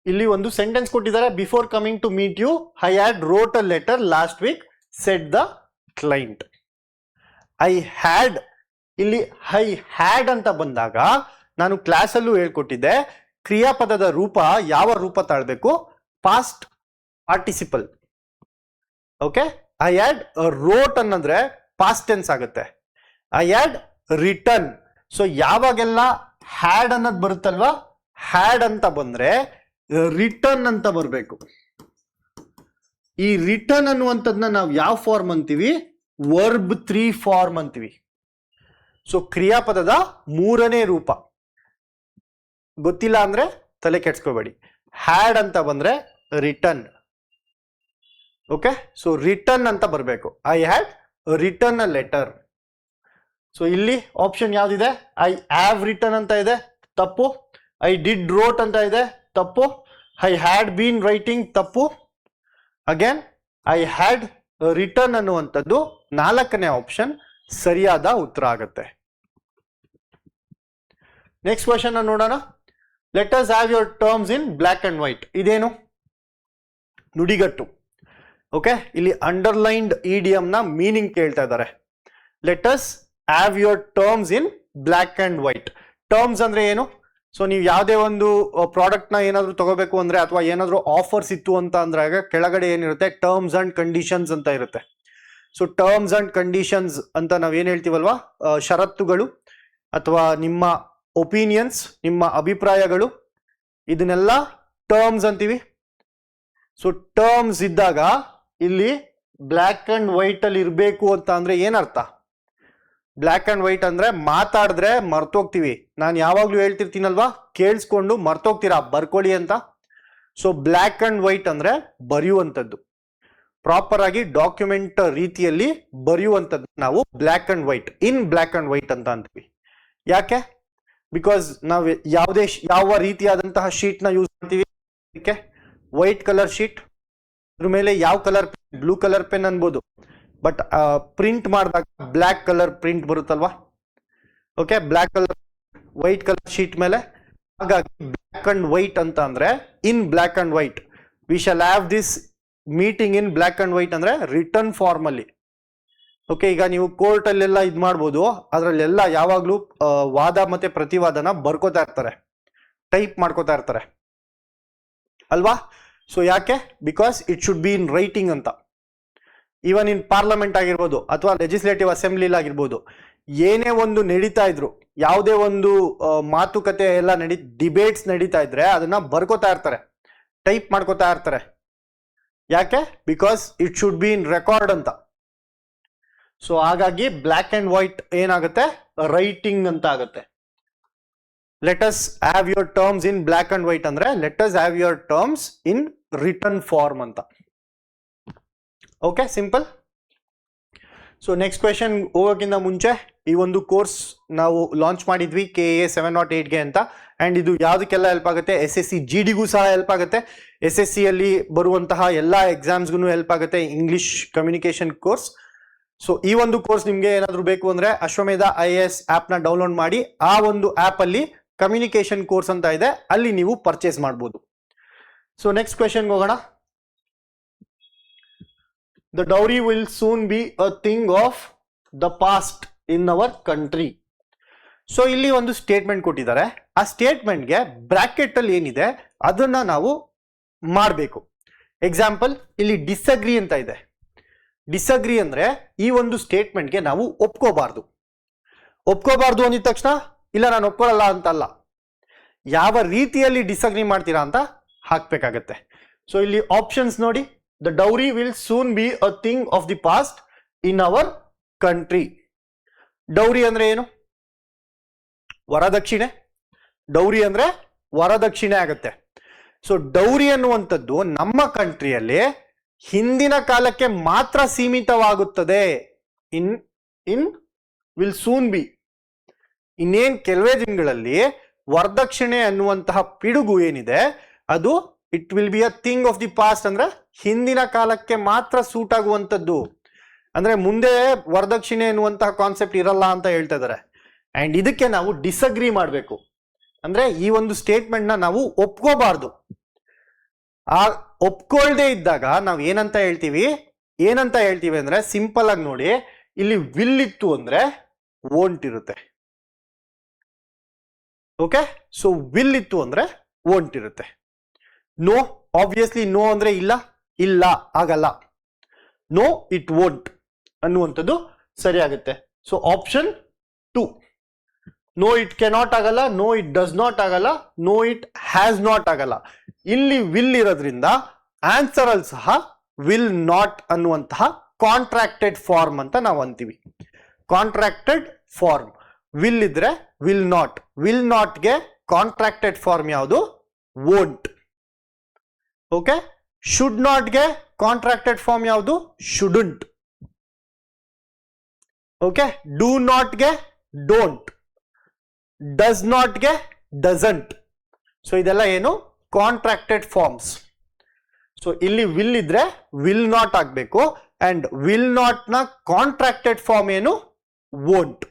ಇಲ್ಲಿ ಒಂದು ಸೆಂಟೆನ್ಸ್ ಕೊಟ್ಟಿದ್ದಾರೆ, before coming to meet you I had wrote a letter last week said the client. I had, ಇಲ್ಲಿ ಐ ಹ್ಯಾಡ್ ಅಂತ ಬಂದಾಗ ನಾನು ಕ್ಲಾಸಲ್ಲೂ ಹೇಳ್ಕೊಟ್ಟಿದ್ದೆ, ಕ್ರಿಯಾಪದದ ರೂಪ ಯಾವ ರೂಪ ತಾಳ್ಬೇಕು? Past participle. Okay, I had wrote ಅನ್ನಂದ್ರೆ ಪಾಸ್ಟ್ ಟೆನ್ಸ್ ಆಗುತ್ತೆ. I had written. ಸೊ ಯಾವಾಗೆಲ್ಲ ಹ್ಯಾಡ್ ಅನ್ನೋದು ಬರುತ್ತಲ್ವಾ, ಹ್ಯಾಡ್ ಅಂತ ಬಂದ್ರೆ ರಿಟರ್ನ್ ಅಂತ ಬರಬೇಕು. ಈ ರಿಟರ್ನ್ ಅನ್ನುವಂಥದ್ದನ್ನ ನಾವು ಯಾವ ಫಾರ್ಮ್ ಅಂತೀವಿ? ವರ್ಬ್ 3 ಫಾರ್ಮ್ ಅಂತೀವಿ. ಸೊ ಕ್ರಿಯಾಪದದ 3ನೇ ರೂಪ. ಗೊತ್ತಿಲ್ಲ ಅಂದ್ರೆ ತಲೆ ಕೆಡ್ಸ್ಕೋಬೇಡಿ. ಹ್ಯಾಡ್ ಅಂತ ಬಂದ್ರೆ ರಿಟರ್ನ್. ಓಕೆ, ಸೊ ರಿಟರ್ನ್ ಅಂತ ಬರಬೇಕು. I had return a letter. So ಇಲ್ಲಿ ಆಪ್ಷನ್ ಯಾವ್ದಿದೆ? ಐ ಹ್ಯಾವ್ ರಿಟರ್ನ್ ಅಂತ ಇದೆ, ತಪ್ಪು. ಐ ಡಿಡ್ ರೋಟ್ ಅಂತ ಇದೆ, ತಪ್ಪು. ಐ ಹ್ಯಾಡ್ ಬೀನ್ ರೈಟಿಂಗ್, ತಪ್ಪು. ಅಗೇನ್ ಐ ಹ್ಯಾಡ್ ರಿಟರ್ನ್ ಅನ್ನುವಂಥದ್ದು 4ನೇ ಆಪ್ಷನ್ ಸರಿಯಾದ ಉತ್ತರ ಆಗುತ್ತೆ. ನೆಕ್ಸ್ಟ್ ಕ್ವೆಶ್ಚನ್ ನೋಡೋಣ. Let us have your terms in black and white. ಇದೇನು? ನುಡಿಗಟ್ಟು. ಓಕೆ, ಇಲ್ಲಿ ಅಂಡರ್ಲೈನ್ಡ್ ಇಡಿಯಂ ನ ಮೀನಿಂಗ್ ಕೇಳ್ತಾ ಇದ್ದಾರೆ. Let us have your terms in black and white. Terms ಅಂದ್ರೆ ಏನು? ಸೊ ನೀವು ಯಾವುದೇ ಒಂದು ಪ್ರಾಡಕ್ಟ್ ನ ಏನಾದ್ರು ತಗೋಬೇಕು ಅಂದ್ರೆ ಅಥವಾ ಏನಾದ್ರು ಆಫರ್ಸ್ ಇತ್ತು ಅಂತ ಅಂದ್ರಾಗ ಕೆಳಗಡೆ ಏನಿರುತ್ತೆ? ಟರ್ಮ್ಸ್ ಅಂಡ್ ಕಂಡೀಷನ್ಸ್ ಅಂತ ಇರುತ್ತೆ. ಸೊ ಟರ್ಮ್ಸ್ ಅಂಡ್ ಕಂಡೀಷನ್ಸ್ ಅಂತ ನಾವ್ ಏನ್ ಹೇಳ್ತೀವಲ್ವಾ, ಷರತ್ತುಗಳು ಅಥವಾ ನಿಮ್ಮ ಒಪಿನಿಯನ್ಸ್, ನಿಮ್ಮ ಅಭಿಪ್ರಾಯಗಳು, ಇದನ್ನೆಲ್ಲ ಟರ್ಮ್ಸ್ ಅಂತೀವಿ. ಸೊ ಟರ್ಮ್ಸ್ ಇದ್ದಾಗ ಇಲ್ಲಿ ಬ್ಲ್ಯಾಕ್ ಅಂಡ್ ವೈಟ್ ಅಲ್ಲಿ ಇರಬೇಕು ಅಂತ ಅಂದ್ರೆ ಏನರ್ಥ? ಬ್ಲ್ಯಾಕ್ ಅಂಡ್ ವೈಟ್ ಅಂದ್ರೆ ಮಾತಾಡಿದ್ರೆ ಮರ್ತೋಗ್ತೀವಿ. ನಾನು ಯಾವಾಗ್ಲೂ ಹೇಳ್ತಿರ್ತೀನಲ್ವಾ, ಕೇಳಿಸ್ಕೊಂಡು ಮರ್ತೋಗ್ತೀರಾ, ಬರ್ಕೊಳ್ಳಿ ಅಂತ. ಸೊ ಬ್ಲ್ಯಾಕ್ ಅಂಡ್ ವೈಟ್ ಅಂದ್ರೆ ಬರೆಯುವಂಥದ್ದು, ಪ್ರಾಪರ್ ಆಗಿ ಡಾಕ್ಯುಮೆಂಟ್ ರೀತಿಯಲ್ಲಿ ಬರೆಯುವಂಥದ್ದು ನಾವು black and white, in black and white ಅಂತ ಅಂತೀವಿ. ಯಾಕೆ? ಬಿಕಾಸ್ ನಾವು ಯಾವ ರೀತಿಯಾದಂತಹ ಶೀಟ್ ನ ಯೂಸ್ ಮಾಡ್ತೀವಿ? ಅದಕ್ಕೆ ವೈಟ್ ಕಲರ್ ಶೀಟ್, ಅದ್ರ ಮೇಲೆ ಯಾವ ಕಲರ್? ಬ್ಲೂ ಕಲರ್ ಪೆನ್ ಅನ್ಬೋದು. ಬಟ್ ಪ್ರಿಂಟ್ ಮಾಡಿದಾಗ ಬ್ಲ್ಯಾಕ್ ಕಲರ್ ಪ್ರಿಂಟ್ ಬರುತ್ತಲ್ವಾ? Okay, black colour white colour sheet ಮೇಲೆ. ಹಾಗಾಗಿ ಬ್ಲ್ಯಾಕ್ ಅಂಡ್ ವೈಟ್ ಅಂತ ಅಂದ್ರೆ in black and white. We shall have this meeting in black and white ಅಂದ್ರೆ ರಿಟರ್ನ್ ಫಾರ್ಮ್ ಅಲ್ಲಿ. ಓಕೆ, ಈಗ ನೀವು ಕೋರ್ಟ್ ಅಲ್ಲೆಲ್ಲ ಇದ್ ಮಾಡ್ಬೋದು, ಅದ್ರಲ್ಲೆಲ್ಲ ಯಾವಾಗ್ಲೂ ವಾದ ಮತ್ತೆ ಪ್ರತಿವಾದನ ಬರ್ಕೋತಾ ಇರ್ತಾರೆ, ಟೈಪ್ ಮಾಡ್ಕೋತಾ ಇರ್ತಾರೆ ಅಲ್ವಾ? ಸೊ ಯಾಕೆ? Because it should be in writing ಅಂತ. ಈವನ್ ಇನ್ ಪಾರ್ಲಿಮೆಂಟ್ ಆಗಿರ್ಬೋದು ಅಥವಾ ಲೆಜಿಸ್ಲೇಟಿವ್ ಅಸೆಂಬ್ಲಿಲಿ ಆಗಿರ್ಬೋದು, ಏನೇ ಒಂದು ನಡೀತಾ ಇದ್ರು, ಯಾವುದೇ ಒಂದು ಮಾತುಕತೆ ಎಲ್ಲ ಡಿಬೇಟ್ಸ್ ನಡೀತಾ ಇದ್ರೆ ಅದನ್ನ ಬರ್ಕೋತಾ ಇರ್ತಾರೆ, ಟೈಪ್ ಮಾಡ್ಕೋತಾ ಇರ್ತಾರೆ. ಯಾಕೆ? Because it should be in record ಅಂತ. ಸೊ ಹಾಗಾಗಿ ಬ್ಲ್ಯಾಕ್ ಅಂಡ್ ವೈಟ್ ಏನಾಗುತ್ತೆ? ರೈಟಿಂಗ್ ಅಂತ ಆಗುತ್ತೆ. Let us have your terms in black and white ಅಂದ್ರೆ let us have your terms in written form ಅಂತ. Okay, simple. So next question ಹೋಗೋಕ್ಕಿಂತ ಮುಂಚೆ ಈ ಒಂದು ಕೋರ್ಸ್ ನಾವು ಲಾಂಚ್ ಮಾಡಿದ್ವಿ KA 708ಗೆ ಅಂತ. ಅಂಡ್ ಇದು ಯಾವುದಕ್ಕೆಲ್ಲ ಹೆಲ್ಪ್ ಆಗುತ್ತೆ? SSC GDಗೂ ಸಹ ಹೆಲ್ಪ್ ಆಗುತ್ತೆ. SSC ಅಲ್ಲಿ ಬರುವಂತಹ ಎಲ್ಲ ಎಕ್ಸಾಮ್ಸ್ಗೂ ಹೆಲ್ಪ್ ಆಗುತ್ತೆ, ಇಂಗ್ಲಿಷ್ ಕಮ್ಯುನಿಕೇಶನ್ ಕೋರ್ಸ್. ಸೊ ಈ ಒಂದು ಕೋರ್ಸ್ ನಿಮ್ಗೆ ಏನಾದ್ರು ಬೇಕು ಅಂದ್ರೆ ಅಶ್ವಮೇಧ IAS ಆಪ್ ನ ಡೌನ್ಲೋಡ್ ಮಾಡಿ, ಆ ಒಂದು ಆಪ್ ಅಲ್ಲಿ ಕಮ್ಯುನಿಕೇಶನ್ ಕೋರ್ಸ್ ಅಂತ ಇದೆ, ಅಲ್ಲಿ ನೀವು ಪರ್ಚೇಸ್ ಮಾಡಬಹುದು. ಸೊ ನೆಕ್ಸ್ಟ್ ಕ್ವೆಶನ್ ಹೋಗೋಣ. The dowry will soon be a thing of the past in our country. So ಇಲ್ಲಿ ಒಂದು ಸ್ಟೇಟ್ಮೆಂಟ್ ಕೊಟ್ಟಿದ್ದಾರೆ. ಆ ಸ್ಟೇಟ್ಮೆಂಟ್ಗೆ ಬ್ರಾಕೆಟ್ ಅಲ್ಲಿ ಏನಿದೆ ಅದನ್ನ ನಾವು ಮಾಡಬೇಕು. ಎಕ್ಸಾಂಪಲ್, ಇಲ್ಲಿ ಡಿಸಗ್ರಿ ಅಂತ ಇದೆ. ಡಿಸಗ್ರಿ ಅಂದ್ರೆ ಈ ಒಂದು ಸ್ಟೇಟ್ಮೆಂಟ್ಗೆ ನಾವು ಒಪ್ಕೋಬಾರ್ದು. ಒಪ್ಕೋಬಾರ್ದು ಅಂದಿದ ತಕ್ಷಣ ಇಲ್ಲ ನಾನು ಒಪ್ಕೊಳ್ಳಲ್ಲ ಅಂತಲ್ಲ, ಯಾವ ರೀತಿಯಲ್ಲಿ ಡಿಸಗ್ರಿ ಮಾಡ್ತೀರಾ ಅಂತ ಹಾಕ್ಬೇಕಾಗತ್ತೆ. ಸೊ ಇಲ್ಲಿ ಆಪ್ಷನ್ಸ್ ನೋಡಿ. The dowry will soon be a thing of the past in our country. Dowry ಅಂದ್ರೆ ಏನು? ವರದಕ್ಷಿಣೆ. ಡೌರಿ ಅಂದ್ರೆ ವರದಕ್ಷಿಣೆ ಆಗುತ್ತೆ. ಸೊ ಡೌರಿ ಅನ್ನುವಂಥದ್ದು ನಮ್ಮ ಕಂಟ್ರಿಯಲ್ಲಿ ಹಿಂದಿನ ಕಾಲಕ್ಕೆ ಮಾತ್ರ ಸೀಮಿತವಾಗುತ್ತದೆ. ಇನ್ ವಿಲ್ ಸೂನ್ ಬಿ, ಇನ್ನೇನ್ ಕೆಲವೇ ದಿನಗಳಲ್ಲಿ ವರದಕ್ಷಿಣೆ ಅನ್ನುವಂತಹ ಪಿಡುಗು ಏನಿದೆ ಅದು it will be a thing of the past ಅಂದ್ರೆ ಹಿಂದಿನ ಕಾಲಕ್ಕೆ ಮಾತ್ರ ಸೂಟ್ ಆಗುವಂಥದ್ದು. ಅಂದ್ರೆ ಮುಂದೆ ವರದಕ್ಷಿಣೆ ಎನ್ನುವಂತಹ ಕಾನ್ಸೆಪ್ಟ್ ಇರಲ್ಲ ಅಂತ ಹೇಳ್ತಾ ಇದ್ದಾರೆ. ಅಂಡ್ ಇದಕ್ಕೆ ನಾವು ಡಿಸಗ್ರಿ ಮಾಡಬೇಕು. ಅಂದ್ರೆ ಈ ಒಂದು ಸ್ಟೇಟ್ಮೆಂಟ್ ನ ನಾವು ಒಪ್ಕೋಬಾರ್ದು. ಆ ಒಪ್ಕೊಳ್ದೆ ಇದ್ದಾಗ ನಾವು ಏನಂತ ಹೇಳ್ತೀವಿ ಅಂದ್ರೆ ಸಿಂಪಲ್ ಆಗಿ ನೋಡಿ, ಇಲ್ಲಿ ವಿಲ್ ಇತ್ತು ಅಂದ್ರೆ ವೋಂಟ್ ಇರುತ್ತೆ. ಓಕೆ, ಸೊ ವಿಲ್ ಇತ್ತು ಅಂದ್ರೆ ವೋಂಟ್ ಇರುತ್ತೆ. ನೋ, ಆಬ್ವಿಯಸ್ಲಿ ನೋ ಅಂದ್ರೆ ಇಲ್ಲ ಆಗಲ್ಲ. ನೋ ಇಟ್ ವೋಂಟ್ ಅನ್ನುವಂಥದ್ದು ಸರಿ ಆಗುತ್ತೆ. So option 2. No it cannot ಆಗಲ್ಲ, ನೋ ಇಟ್ ಡಸ್ ನಾಟ್ ಆಗಲ್ಲ, ನೋ ಇಟ್ ಹ್ಯಾಸ್ ನಾಟ್ ಆಗಲ್ಲ. ಇಲ್ಲಿ ವಿಲ್ ಇರೋದ್ರಿಂದ ಆನ್ಸರ್ ಅಲ್ಲಿ ಸಹ ವಿಲ್ ನಾಟ್ ಅನ್ನುವಂತಹ ಕಾಂಟ್ರಾಕ್ಟೆಡ್ ಫಾರ್ಮ್ ಅಂತ ನಾವು ಅಂತೀವಿ. ಕಾಂಟ್ರಾಕ್ಟೆಡ್ ಫಾರ್ಮ್ ವಿಲ್ ಇದ್ರೆ ವಿಲ್ ನಾಟ್ಗೆ ಕಾಂಟ್ರಾಕ್ಟೆಡ್ ಫಾರ್ಮ್ ಯಾವುದು? ವೋಂಟ್. ಓಕೆ, ಶುಡ್ ನಾಟ್ಗೆ ಕಾಂಟ್ರಾಕ್ಟೆಡ್ ಫಾರ್ಮ್ ಯಾವುದು? ಶುಡಂಟ್. ಓಕೆ, ಡೂ ನಾಟ್ಗೆ ಡೋಂಟ್, ಡಸ್ ನಾಟ್ಗೆ ಡಸಂಟ್. ಸೊ ಇದೆಲ್ಲ ಏನು? Contracted forms. ಸೊ ಇಲ್ಲಿ ವಿಲ್ ಇದ್ರೆ ವಿಲ್ ನಾಟ್ ಆಗ್ಬೇಕು, ಅಂಡ್ ವಿಲ್ ನಾಟ್ ನ ಕಾಂಟ್ರಾಕ್ಟೆಡ್ ಫಾರ್ಮ್ ಏನು? Won't.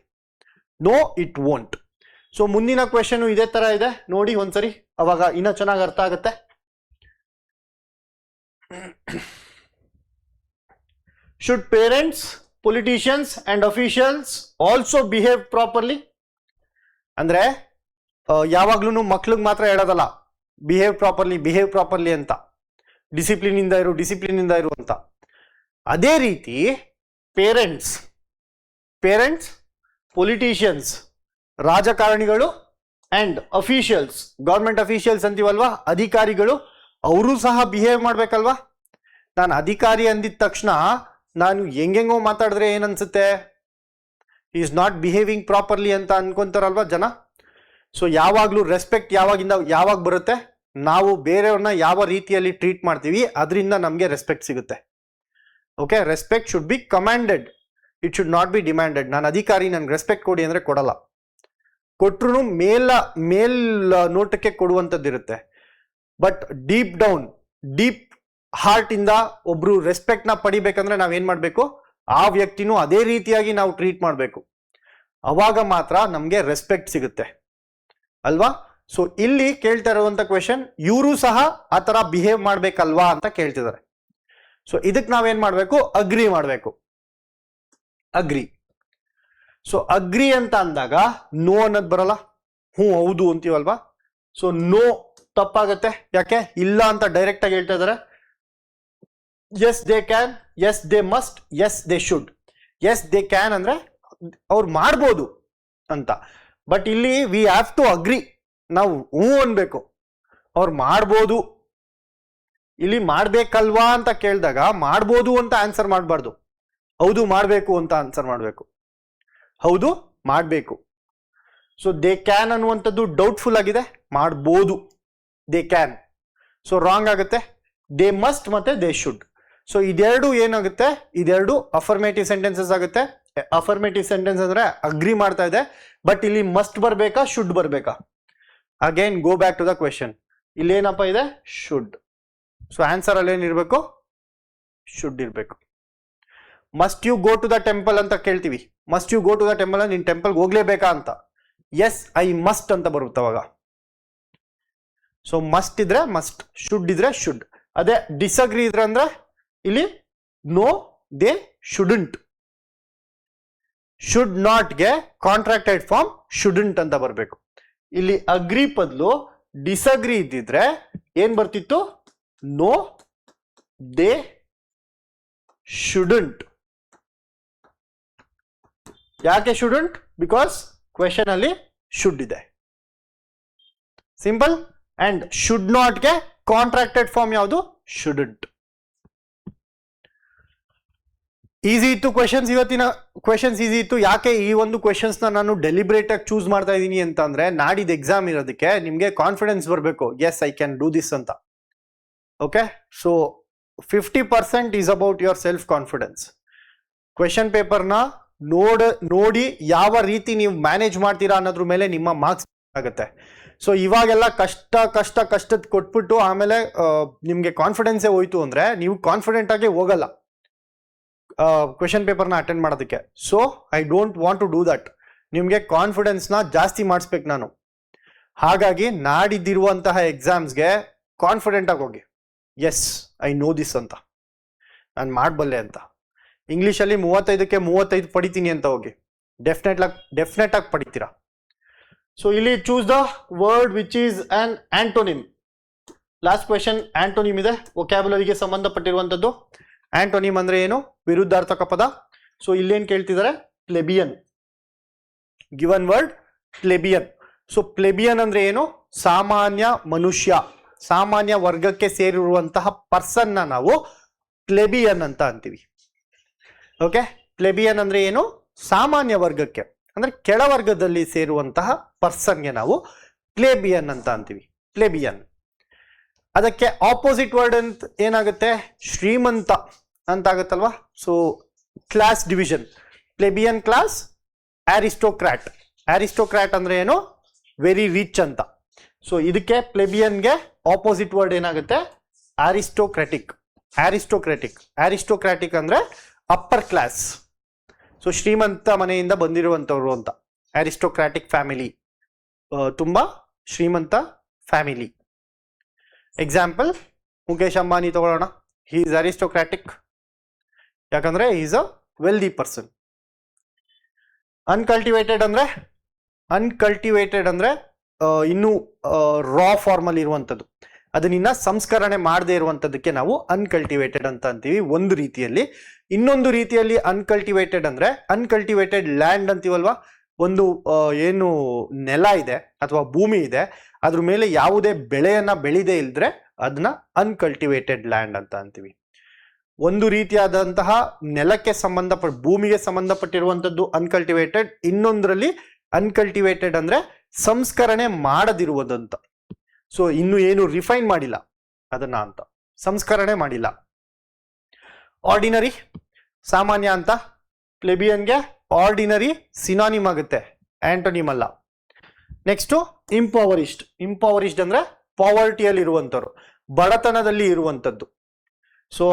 No it won't. So ಮುಂದಿನ ಕ್ವೆಶನ್ ಇದೇ ತರ ಇದೆ, ನೋಡಿ ಒಂದ್ಸರಿ, ಅವಾಗ ಇನ್ನ ಚೆನ್ನಾಗಿ ಅರ್ಥ ಆಗುತ್ತೆ. Should parents, politicians and officials also behave properly? ಅಂದ್ರೆ ಯಾವಾಗ್ಲೂ ಮಕ್ಳಿಗೆ ಮಾತ್ರ ಹೇಳೋದಲ್ಲ ಬಿಹೇವ್ ಪ್ರಾಪರ್ಲಿ ಅಂತ, ಡಿಸಿಪ್ಲಿನ್ ಇಂದ ಇರು ಅಂತ. ಅದೇ ರೀತಿ ಪೇರೆಂಟ್ಸ್, ಪೊಲಿಟಿಷಿಯನ್ಸ್, ರಾಜಕಾರಣಿಗಳು ಅಂಡ್ ಅಫಿಷಿಯಲ್ಸ್, ಗವರ್ಮೆಂಟ್ ಅಫಿಷಿಯಲ್ಸ್ ಅಂತೀವಲ್ವಾ, ಅಧಿಕಾರಿಗಳು, ಅವರು ಸಹ ಬಿಹೇವ್ ಮಾಡ್ಬೇಕಲ್ವಾ? ನಾನು ಅಧಿಕಾರಿ ಅಂದಿದ ತಕ್ಷಣ ನಾನು ಹೆಂಗೆಂಗೋ ಮಾತಾಡಿದ್ರೆ ಏನನ್ಸುತ್ತೆ? ಈಸ್ ನಾಟ್ ಬಿಹೇವಿಂಗ್ ಪ್ರಾಪರ್ಲಿ ಅಂತ ಅನ್ಕೊಂತಾರಲ್ವಾ ಜನ. ಸೊ ಯಾವಾಗ್ಲೂ ರೆಸ್ಪೆಕ್ಟ್ ಯಾವಾಗ ಬರುತ್ತೆ? ನಾವು ಬೇರೆಯವ್ರನ್ನ ಯಾವ ರೀತಿಯಲ್ಲಿ ಟ್ರೀಟ್ ಮಾಡ್ತೀವಿ ಅದರಿಂದ ನಮಗೆ ರೆಸ್ಪೆಕ್ಟ್ ಸಿಗುತ್ತೆ. Okay, respect should be commanded, it should not be demanded. ನಾನು ಅಧಿಕಾರಿ, ನನ್ಗೆ ರೆಸ್ಪೆಕ್ಟ್ ಕೊಡಿ ಅಂದ್ರೆ ಕೊಡಲ್ಲ, ಕೊಟ್ರು ಮೇಲ್ ನೋಟಕ್ಕೆ ಕೊಡುವಂಥದ್ದಿರುತ್ತೆ. But deep down, deep heart ಇಂದ ಒಬ್ರು ರೆಸ್ಪೆಕ್ಟ್ ನ ಪಡಿಬೇಕಂದ್ರೆ ನಾವೇನ್ ಮಾಡ್ಬೇಕು? ಆ ವ್ಯಕ್ತಿನೂ ಅದೇ ರೀತಿಯಾಗಿ ನಾವು ಟ್ರೀಟ್ ಮಾಡಬೇಕು, ಅವಾಗ ಮಾತ್ರ ನಮ್ಗೆ ರೆಸ್ಪೆಕ್ಟ್ ಸಿಗುತ್ತೆ ಅಲ್ವಾ? ಸೊ ಇಲ್ಲಿ ಕೇಳ್ತಾ ಇರುವಂತ ಕ್ವೆಶನ್, ಇವರು ಸಹ ಆ ತರ ಬಿಹೇವ್ ಮಾಡ್ಬೇಕಲ್ವಾ ಅಂತ ಕೇಳ್ತಿದ್ದಾರೆ. ಸೊ ಇದಕ್ಕೆ ನಾವೇನ್ ಮಾಡ್ಬೇಕು? ಅಗ್ರಿ ಮಾಡ್ಬೇಕು. ಅಗ್ರಿ. ಸೊ ಅಗ್ರಿ ಅಂತ ಅಂದಾಗ ನೋ ಅನ್ನೋದು ಬರಲ್ಲ, ಹೌದು ಅಂತೀವಲ್ವಾ. So no ತಪ್ಪಾಗತ್ತೆ. ಯಾಕೆ? ಇಲ್ಲ ಅಂತ ಡೈರೆಕ್ಟ್ ಆಗಿ ಹೇಳ್ತಾ ಇದಾರೆ. Yes they can, yes they must, yes they should. Yes they can ಅಂದ್ರೆ ಅವ್ರು ಮಾಡ್ಬೋದು ಅಂತ, ಬಟ್ ಇಲ್ಲಿ ವಿ ಹ್ಯಾವ್ ಟು ಅಗ್ರಿ, ನಾವು ಅನ್ಬೇಕು. ಅವ್ರು ಮಾಡ್ಬೋದು, ಇಲ್ಲಿ ಮಾಡ್ಬೇಕಲ್ವಾ ಅಂತ ಕೇಳಿದಾಗ ಮಾಡ್ಬೋದು ಅಂತ ಆನ್ಸರ್ ಮಾಡಬಾರ್ದು, ಹೌದು ಮಾಡ್ಬೇಕು ಅಂತ ಆನ್ಸರ್ ಮಾಡಬೇಕು. ಹೌದು ಮಾಡಬೇಕು. ಸೊ ದೇ ಕ್ಯಾನ್ ಅನ್ನುವಂಥದ್ದು ಡೌಟ್ಫುಲ್ ಆಗಿದೆ, ಮಾಡ್ಬೋದು, ದೇ ಕ್ಯಾನ್. ಸೊ ರಾಂಗ್ ಆಗುತ್ತೆ. ದೇ ಮಸ್ಟ್ ಮತ್ತೆ ದೇ ಶುಡ್. ಸೊ ಇದೆರಡು ಏನಾಗುತ್ತೆ? ಇದೆರಡು ಅಫರ್ಮೇಟಿವ್ ಸೆಂಟೆನ್ಸಸ್ ಆಗುತ್ತೆ. ಅಫರ್ಮೇಟಿವ್ ಸೆಂಟೆನ್ಸ್ ಅಂದ್ರೆ ಅಗ್ರಿ ಮಾಡ್ತಾ ಇದೆ, ಬಟ್ ಇಲ್ಲಿ ಮಸ್ಟ್ ಬರ್ಬೇಕಾ ಶುಡ್ ಬರ್ಬೇಕಾ? Again go back to the question. ಇಲ್ಲಿ ಏನಪ್ಪ ಇದೆ? ಶುಡ್. ಸೊ ಆನ್ಸರ್ ಅಲ್ಲಿ ಏನಿರ್ಬೇಕು? ಶುಡ್ ಇರ್ಬೇಕು. Must you go to the temple ಅಂತ ಕೇಳ್ತೀವಿ. Must you go to the temple, ನೀನ್ ಟೆಂಪಲ್ಗೆ ಹೋಗ್ಲೇಬೇಕಾ ಅಂತ. ಎಸ್ ಐ ಮಸ್ಟ್ ಅಂತ ಬರುತ್ತೆ ಅವಾಗ. ಸೊ ಮಸ್ಟ್ ಇದ್ರೆ ಮಸ್ಟ್, ಶುಡ್ ಇದ್ರೆ ಶುಡ್. ಅದೇ ಡಿಸಗ್ರಿ ಇದ್ರೆ ಅಂದ್ರೆ ಇಲ್ಲಿ ನೋ, ದೇ ಶುಡಂಟ್. ಶುಡ್ ನಾಟ್ಗೆ ಕಾಂಟ್ರಾಕ್ಟೆಡ್ ಫಾರ್ಮ್ ಶುಡಂಟ್ ಅಂತ ಬರಬೇಕು. ಇಲ್ಲಿ ಅಗ್ರಿ ಬದಲು ಡಿಸಗ್ರಿ ಇದ್ದಿದ್ರೆ ಏನ್ ಬರ್ತಿತ್ತು? No, they shouldn't. ಯಾಕೆ ಶುಡಂಟ್? ಬಿಕಾಸ್ ಕ್ವೆಶನ್ ಅಲ್ಲಿ ಶುಡ್ ಇದೆ. ಸಿಂಪಲ್. ಅಂಡ್ ಶುಡ್ ನಾಟ್ಗೆ ಕಾಂಟ್ರಾಕ್ಟೆಡ್ ಫಾರ್ಮ್ ಯಾವುದು? ಶುಡಂಟ್. ಈಸಿ ಇತ್ತು ಕ್ವೆಶನ್ಸ್. ಇವತ್ತಿನ ಕ್ವೆಶನ್ಸ್ ಈಸಿ ಇತ್ತು. ಯಾಕೆ ಈ ಒಂದು ಕ್ವೆಶನ್ಸ್ ನಾನು ಡೆಲಿಬ್ರೇಟ್ ಆಗಿ ಚೂಸ್ ಮಾಡ್ತಾ ಇದ್ದೀನಿ ಅಂತ ಅಂದ್ರೆ, ನಾಡಿದ್ದು ಎಕ್ಸಾಮ್ ಇರೋದಕ್ಕೆ ನಿಮ್ಗೆ ಕಾನ್ಫಿಡೆನ್ಸ್ ಬರಬೇಕು, yes I can do this ಅಂತ. Okay, so 50% is about your self confidence. Question ಪೇಪರ್ನ ನೋಡಿ ಯಾವ ರೀತಿ ನೀವು ಮ್ಯಾನೇಜ್ ಮಾಡ್ತೀರಾ ಅನ್ನೋದ್ರ ಮೇಲೆ ನಿಮ್ಮ ಮಾರ್ಕ್ಸ್ ಆಗುತ್ತೆ. ಸೊ ಇವಾಗೆಲ್ಲ ಕಷ್ಟದ ಕೊಟ್ಬಿಟ್ಟು ಆಮೇಲೆ ನಿಮ್ಗೆ ಕಾನ್ಫಿಡೆನ್ಸೇ ಹೋಯ್ತು ಅಂದ್ರೆ ನೀವು ಕಾನ್ಫಿಡೆಂಟ್ ಆಗಿ ಹೋಗಲ್ಲ ಕ್ವೆಶನ್ ಪೇಪರ್ನ ಅಟೆಂಡ್ ಮಾಡೋದಕ್ಕೆ. So I don't want to do that. ನಿಮಗೆ ಕಾನ್ಫಿಡೆನ್ಸ್ನ ಜಾಸ್ತಿ ಮಾಡಿಸ್ಬೇಕು ನಾನು. ಹಾಗಾಗಿ ನಾಡಿದ್ದಿರುವಂತಹ ಎಕ್ಸಾಮ್ಸ್ಗೆ ಕಾನ್ಫಿಡೆಂಟ್ ಆಗಿ ಹೋಗಿ, ಎಸ್ ಐ ನೋ ದಿಸ್ ಅಂತ, ನಾನು ಮಾಡಬಲ್ಲೆ ಅಂತ. ಇಂಗ್ಲೀಷಲ್ಲಿ 35ಕ್ಕೆ 35 ಪಡಿತೀನಿ ಅಂತ ಹೋಗಿ, ಡೆಫಿನೆಟ್ ಆಗಿ ಪಡಿತೀರಾ. ಸೊ ಇಲ್ಲಿ choose the word which is on ಆಂಟೋನಿಮ್. Last question ಆಂಟೋನಿಮ್ ಇದೆ, ವೊಕ್ಯಾಬುಲರಿಗೆ ಸಂಬಂಧಪಟ್ಟಿರುವಂಥದ್ದು. ಆಂಟೋನಿಮ್ ಅಂದ್ರೆ ಏನು? ವಿರುದ್ಧಾರ್ಥಕ ಪದ. ಸೊ ಇಲ್ಲೇನು ಕೇಳ್ತಿದ್ದಾರೆ? Plebeian. Given word plebeian. So plebeian ಅಂದ್ರೆ ಏನು? ಸಾಮಾನ್ಯ ಮನುಷ್ಯ, ಸಾಮಾನ್ಯ ವರ್ಗಕ್ಕೆ ಸೇರಿರುವಂತಹ ಪರ್ಸನ್ ನಾವು ಪ್ಲೆಬಿಯನ್ ಅಂತ ಅಂತೀವಿ. ಓಕೆ, ಪ್ಲೆಬಿಯನ್ ಅಂದ್ರೆ ಏನು? ಸಾಮಾನ್ಯ ವರ್ಗಕ್ಕೆ ಅಂದ್ರೆ ಕೆಳವರ್ಗದಲ್ಲಿ ಸೇರುವಂತಹ ಪರ್ಸನ್ಗೆ ನಾವು ಪ್ಲೆಬಿಯನ್ ಅಂತ ಅಂತೀವಿ. ಪ್ಲೆಬಿಯನ್. ಅದಕ್ಕೆ ಆಪೋಸಿಟ್ ವರ್ಡ್ ಅಂತ ಏನಾಗುತ್ತೆ? ಶ್ರೀಮಂತ ಅಂತ ಆಗುತ್ತಲ್ವಾ. So class division, plebeian class, aristocrat. Aristocrat ಅಂದ್ರೆ ಏನು? ವೆರಿ ರಿಚ್ ಅಂತ. ಸೊ ಇದಕ್ಕೆ ಪ್ಲೆಬಿಯನ್ಗೆ ಆಪೋಸಿಟ್ ವರ್ಡ್ ಏನಾಗುತ್ತೆ? ಆರಿಸ್ಟೋಕ್ರಾಟಿಕ್. ಆರಿಸ್ಟೋಕ್ರಾಟಿಕ್. ಆರಿಸ್ಟೋಕ್ರಾಟಿಕ್ ಅಂದ್ರೆ ಅಪ್ಪರ್ ಕ್ಲಾಸ್. ಸೊ ಶ್ರೀಮಂತ ಮನೆಯಿಂದ ಬಂದಿರುವಂತವ್ರು ಅಂತ. ಆರಿಸ್ಟೋಕ್ರಾಟಿಕ್ ಫ್ಯಾಮಿಲಿ, ತುಂಬಾ ಶ್ರೀಮಂತ ಫ್ಯಾಮಿಲಿ. ಎಕ್ಸಾಂಪಲ್ ಮುಖೇಶ್ ಅಂಬಾನಿ ತಗೊಳ್ಳೋಣ. ಹಿ ಈಸ್ ಅರಿಸ್ಟೋಕ್ರಾಟಿಕ್, ಯಾಕಂದ್ರೆ ಈಸ್ ಅ ವೆಲ್ದಿ ಪರ್ಸನ್. ಅನ್ಕಲ್ಟಿವೇಟೆಡ್ ಅಂದ್ರೆ? ಅನ್ಕಲ್ಟಿವೇಟೆಡ್ ಅಂದ್ರೆ ಇನ್ನು ರಾ ಫಾರ್ಮ್ ಅಲ್ಲಿ ಇರುವಂತದ್ದು, ಅದನ್ನ ಸಂಸ್ಕರಣೆ ಮಾಡದೇ ಇರುವಂತದಕ್ಕೆ ನಾವು ಅನ್ಕಲ್ಟಿವೇಟೆಡ್ ಅಂತ ಅಂತೀವಿ ಒಂದು ರೀತಿಯಲ್ಲಿ. ಇನ್ನೊಂದು ರೀತಿಯಲ್ಲಿ ಅನ್ಕಲ್ಟಿವೇಟೆಡ್ ಅಂದ್ರೆ ಅನ್ಕಲ್ಟಿವೇಟೆಡ್ ಲ್ಯಾಂಡ್ ಅಂತೀವಲ್ವಾ. ಒಂದು ಏನು ನೆಲ ಇದೆ ಅಥವಾ ಭೂಮಿ ಇದೆ, ಅದ್ರ ಮೇಲೆ ಯಾವುದೇ ಬೆಳೆಯನ್ನ ಬೆಳೆದೇ ಇಲ್ದ್ರೆ ಅದನ್ನ ಅನ್ಕಲ್ಟಿವೇಟೆಡ್ ಲ್ಯಾಂಡ್ ಅಂತ ಅಂತೀವಿ. ಒಂದು ರೀತಿಯಾದಂತಹ ನೆಲಕ್ಕೆ ಭೂಮಿಗೆ ಸಂಬಂಧಪಟ್ಟಿರುವಂತದ್ದು ಅನ್ಕಲ್ಟಿವೇಟೆಡ್. ಇನ್ನೊಂದರಲ್ಲಿ ಅನ್ಕಲ್ಟಿವೇಟೆಡ್ ಅಂದ್ರೆ ಸಂಸ್ಕರಣೆ ಮಾಡದಿರುವುದಂತ. ಸೊ ಇನ್ನು ಏನು ರಿಫೈನ್ ಮಾಡಿಲ್ಲ ಅದನ್ನ ಅಂತ, ಸಂಸ್ಕರಣೆ ಮಾಡಿಲ್ಲ. ಆರ್ಡಿನರಿ, ಸಾಮಾನ್ಯ ಅಂತ. ಪ್ಲೆಬಿಯನ್ಗೆ ಆರ್ಡಿನರಿ ಸಿನಾನಿಮ್ ಆಗುತ್ತೆ, ಆಂಟೋನಿಮ್ ಅಲ್ಲ. ನೆಕ್ಸ್ಟ್ ಇಂಪವರಿಸ್ಡ್. ಇಂಪವರಿಸ್ಡ್ ಅಂದ್ರೆ ಪಾವರ್ಟಿಯಲ್ಲಿ ಇರುವಂತವ್ರು, ಬಡತನದಲ್ಲಿ ಇರುವಂತದ್ದು. ಸೊ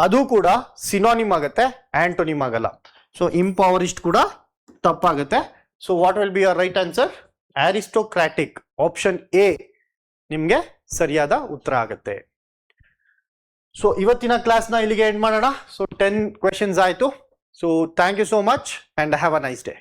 ಅದು ಕೂಡ ಸಿನಾನಿಮ್ ಆಗುತ್ತೆ, ಆಂಟೋನಿಮ್ ಆಗಲ್ಲ. ಸೊ ಇಂಪವರಿಸ್ಡ್ ಕೂಡ ತಪ್ಪಾಗುತ್ತೆ. So what will be your right answer? Aristocratic. Option A ನಿಮ್ಗೆ ಸರಿಯಾದ ಉತ್ತರ ಆಗುತ್ತೆ. ಸೊ ಇವತ್ತಿನ ಕ್ಲಾಸ್ನ ಇಲ್ಲಿಗೆ ಎಂಡ್ ಮಾಡೋಣ. ಸೊ 10 ಕ್ವೆಶನ್ಸ್ ಆಯ್ತು. So thank you so much and have a nice day.